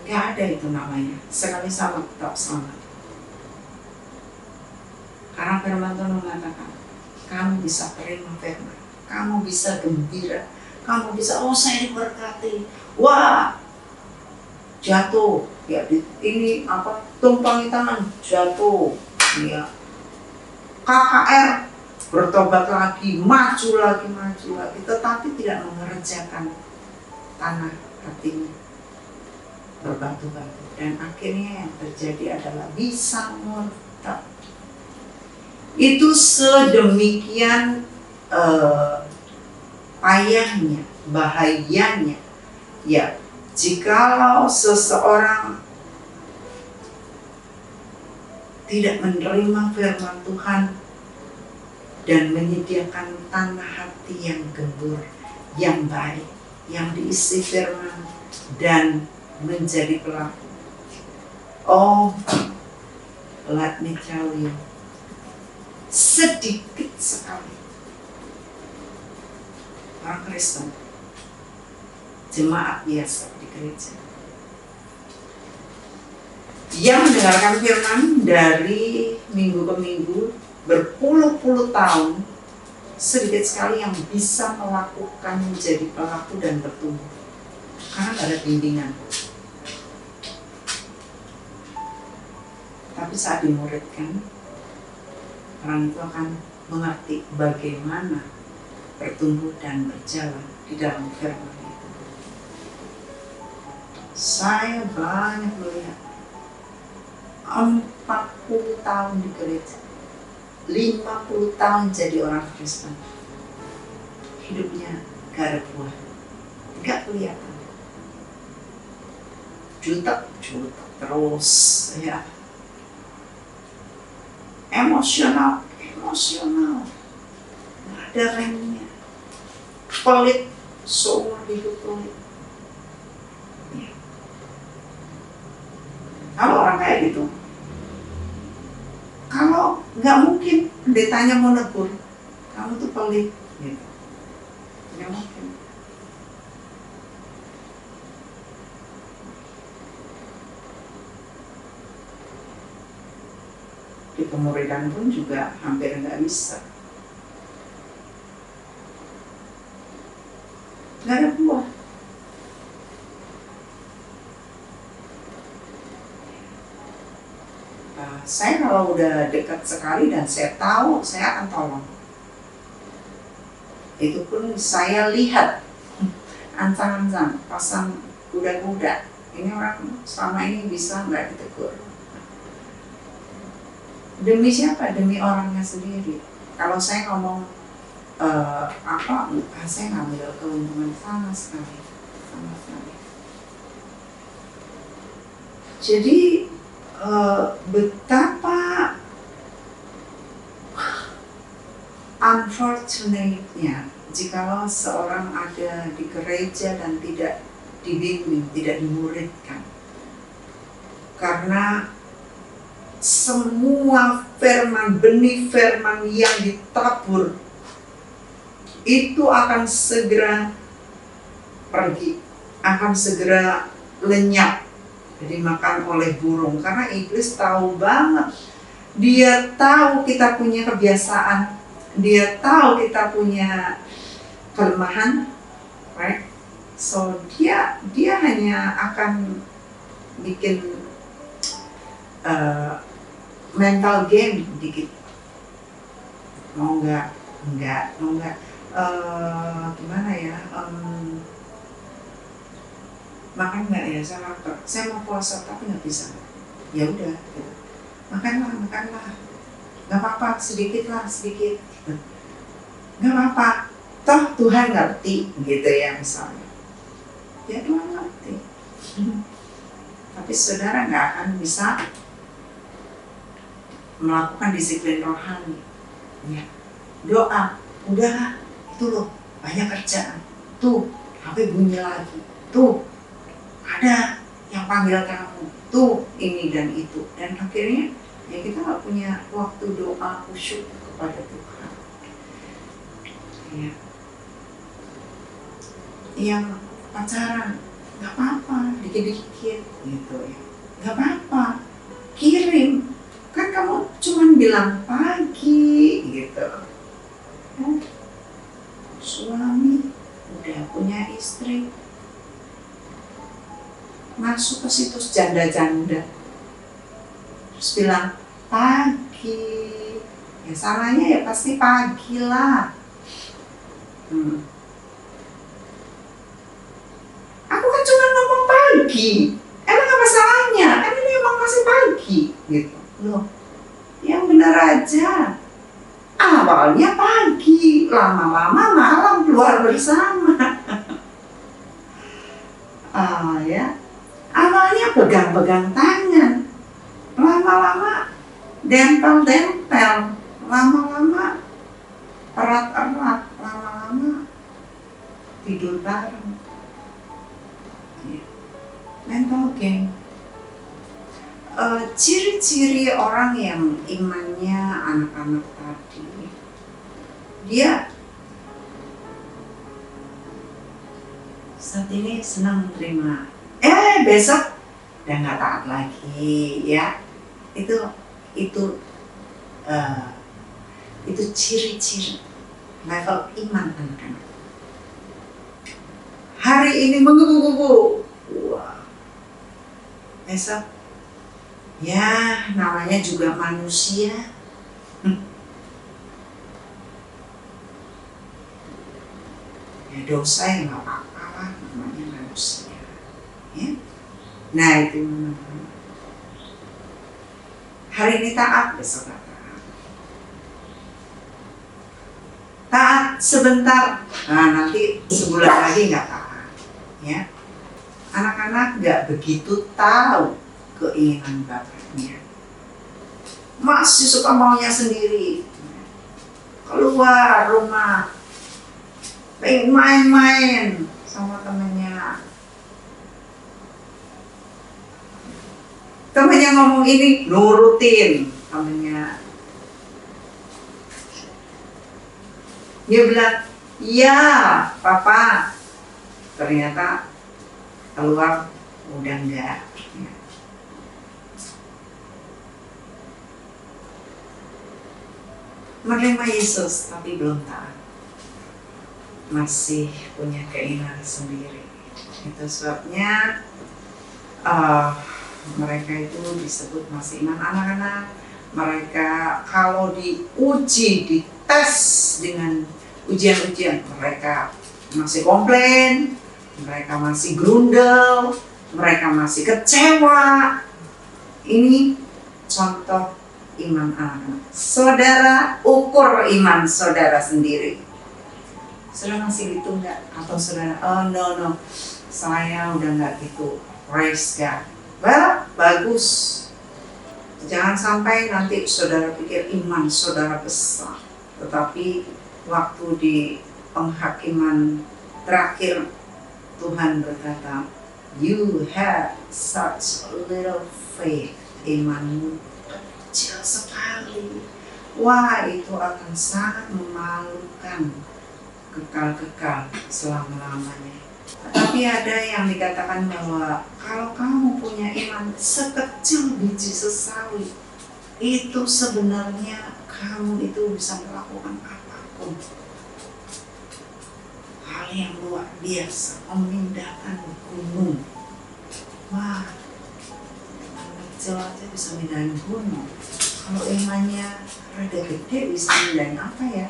gak ada itu namanya sekali sama tetap sama. Karena firman Tuhan mengatakan, kamu bisa terima firman, kamu bisa gembira, kamu bisa, oh saya diberkati, wah jatuh, ya ini apa, tumpangi tangan, jatuh, ya KKR, bertobat lagi, maju lagi, tetapi tidak mengerjakan tanah hatinya. berbatu-batu, dan akhirnya yang terjadi adalah bisa murtad. Itu sedemikian payahnya, bahayanya, ya, jikalau seseorang tidak menerima firman Tuhan dan menyediakan tanah hati yang gembur, yang baik, yang diisi firman dan menjadi pelaku. Oh, let me tell you, sedikit sekali orang Kristen, jemaat biasa di gereja, yang mendengarkan firman dari minggu ke minggu berpuluh-puluh tahun, sedikit sekali yang bisa melakukan menjadi pelaku dan bertumbuh, karena tidak ada bimbingan. Tapi saat dimuridkan, orang itu akan mengerti bagaimana bertumbuh dan berjalan di dalam firman itu. Saya banyak melihat 40 tahun di gereja, 50 tahun jadi orang Kristen, hidupnya gak ada buah, gak kelihatan, jutek terus, ya, emosional, gak ada remnya, pelit, seumur hidup pelit. Ya. Kalau orang kayak gitu, kalau nggak mungkin pendetanya mau negur, kamu tuh pelit, gitu. Nggak mungkin. Di pemuridan pun juga hampir nggak bisa. Nggak ada buah. Saya kalau udah dekat sekali dan saya tahu, saya akan tolong. Itu pun saya lihat ancang-ancang, pasang kuda-kuda. Ini orang selama ini bisa nggak ditegur. Demi siapa? Demi orangnya sendiri. Kalau saya ngomong saya ngambil keuntungan sama sekali. Jadi betapa unfortunate-nya jikalau seorang ada di gereja dan tidak dibimbing, tidak dimuridkan. Karena semua firman, benih firman yang ditabur itu akan segera pergi, akan segera lenyap, dimakan oleh burung. Karena iblis tahu banget, dia tahu kita punya kebiasaan, dia tahu kita punya kelemahan, right? So dia hanya akan bikin mental game dikit. Mau nggak, gimana ya? Makan nggak ya, saya lapar, saya mau puasa tapi nggak bisa. Ya udah, gitu. Makanlah, nggak apa-apa, sedikit, nggak apa-apa. Toh Tuhan ngerti, gitu ya misalnya. Ya Tuhan ngerti. Tapi saudara nggak akan bisa melakukan disiplin rohani. Ya. Doa, udahlah, itu loh, banyak kerjaan. Tuh, HP bunyi lagi. Tuh, ada yang panggil kamu, tuh ini dan itu, dan akhirnya ya kita nggak punya waktu doa khusyuk kepada Tuhan. Ya. Yang pacaran nggak apa-apa, dikit-dikit gitu ya, nggak apa-apa, kirim, kan kamu cuman bilang pagi gitu. Suami udah punya istri, masuk ke situs janda-janda, terus bilang pagi, ya salahnya ya pasti pagi lah. Aku kan cuma ngomong pagi, emang pagi gitu. Loh, yang benar aja. Awalnya pagi, lama-lama malam keluar bersama. Ya. Awalnya pegang-pegang tangan, lama-lama dempel-dempel, lama-lama erat-erat, lama-lama tidur bareng. Ya. Mental game. Ciri-ciri orang yang imannya anak-anak tadi, dia saat ini senang menerima, besok udah nggak taat lagi, ya. Itu ciri-ciri level iman anak-anak. Hari ini menggebu-gebu, wah, besok ya namanya juga manusia. Ya dosa ya nggak apa-apa lah, namanya manusia. Ya. Nah itu hari ini taat, besok nggak taat. Taat sebentar, nah nanti sebulan lagi nggak taat. Ya. Anak-anak nggak begitu tahu keinginan bapaknya, masih suka maunya sendiri, keluar rumah, pengen main-main sama temennya. Temennya ngomong ini, nurutin temennya. Dia bilang, iya papa. Ternyata keluar udah enggak. Menerima Yesus tapi belum taat, masih punya keinginan sendiri. Itu sebabnya mereka itu disebut masih iman anak-anak. Mereka kalau diuji, dites dengan ujian-ujian, mereka masih komplain, mereka masih grundel, mereka masih kecewa. Ini contoh iman anak-anak. Saudara ukur iman saudara sendiri. Saudara masih gitu enggak? Atau saudara, oh no, saya udah enggak gitu. Praise God. Well, bagus. Jangan sampai nanti saudara pikir iman saudara besar, tetapi waktu di penghakiman terakhir Tuhan berkata, you have such little faith. Imanmu kecil sekali. Wah, itu akan sangat memalukan, kekal-kekal selama-lamanya. Tapi ada yang dikatakan bahwa kalau kamu punya iman sekecil biji sesawi, itu sebenarnya kamu itu bisa melakukan apapun. Hal yang luar biasa, memindahkan gunung. Wah, kecil aja bisa mindahin gunung. Kalau imannya rada gede bisa mindahin apa ya?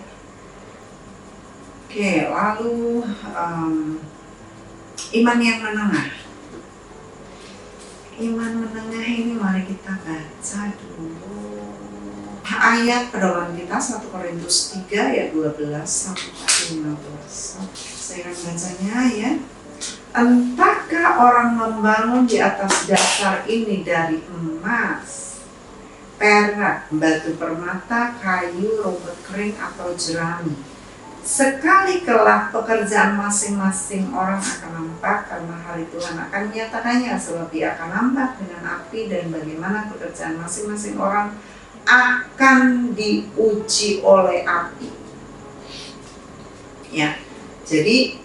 Oke, lalu iman yang menengah. Iman menengah ini mari kita baca dulu ayat pedoman kita 1 Korintus 3 ayat 12 sampai 15. Saya akan bacanya ya. Entahkah orang membangun di atas dasar ini dari emas, perak, batu permata, kayu, rumput kering, atau jerami? Sekali kelak pekerjaan masing-masing orang akan nampak, karena hari Tuhan akan menyatakannya, sebab Dia akan nampak dengan api, dan bagaimana pekerjaan masing-masing orang akan diuji oleh api. Ya, jadi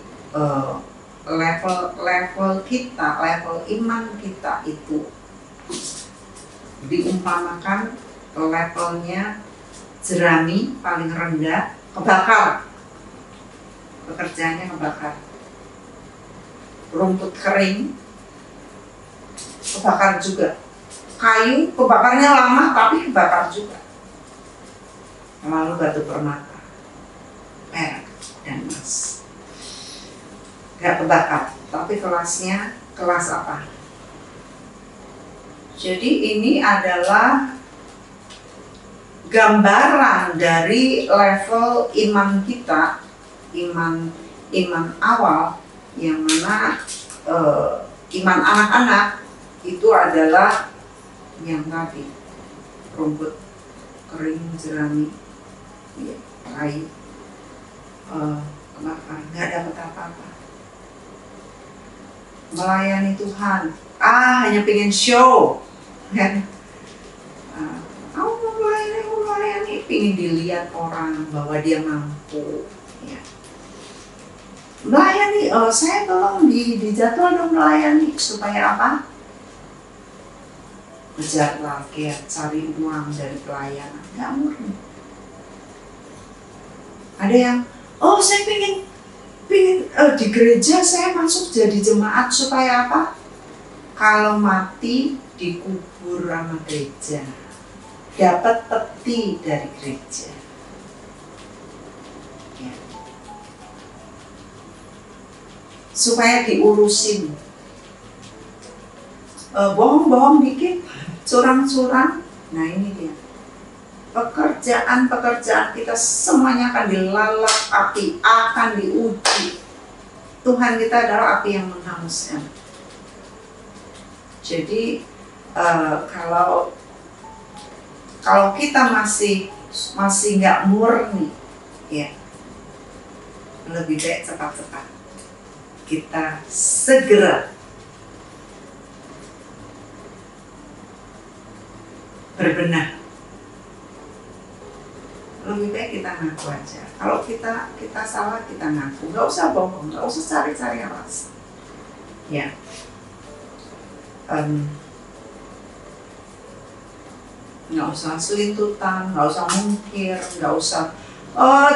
level kita, level iman kita itu diumpamakan levelnya jerami paling rendah, kebakar, pekerjaannya kebakar. Rumput kering kebakar juga, kayu kebakarnya lama tapi kebakar juga. Lalu batu permata, perak, dan emas gak kebakar, tapi kelasnya kelas apa? Jadi ini adalah gambaran dari level iman kita, iman awal, yang mana iman anak-anak itu adalah yang tadi, rumput kering jerami, ya, kayu, kebakar, nggak dapat apa-apa. Melayani Tuhan, hanya pengen show, kan? Mau melayani, pengen dilihat orang bahwa dia mampu. Ya. Melayani, saya tolong dijadwal dong melayani, supaya apa? Ngejar target, cari uang dari pelayanan, nggak murni. Ada yang, saya pengen di gereja saya masuk jadi jemaat supaya apa? Kalau mati dikubur sama gereja, dapat peti dari gereja. Ya. Supaya diurusin, bohong-bohong dikit, curang-curang. Nah ini dia, pekerjaan kita semuanya akan dilalap api, akan diuji. Tuhan kita adalah api yang menghanguskan. Jadi kalau kita masih nggak murni, ya lebih baik cepat-cepat kita segera berbenah. Lebih baik kita ngaku aja. Kalau kita salah, kita ngaku. Nggak usah bohong, nggak usah cari-cari alasan. Ya. Nggak usah selintutan, nggak usah mungkir, nggak usah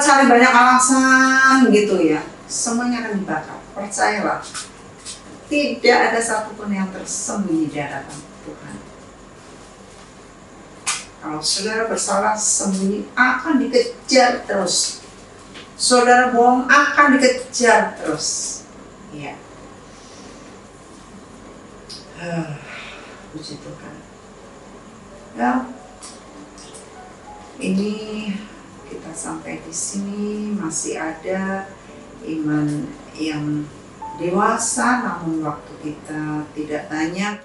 cari banyak alasan gitu ya. Semuanya akan dibakar. Percayalah, tidak ada satupun yang tersembunyi di hadapan Tuhan. Kalau saudara bersalah sembunyi, akan dikejar terus. Saudara bohong, akan dikejar terus. Ya. Puji Tuhan. Ya, ini kita sampai di sini masih ada iman yang dewasa, namun waktu kita tidak banyak.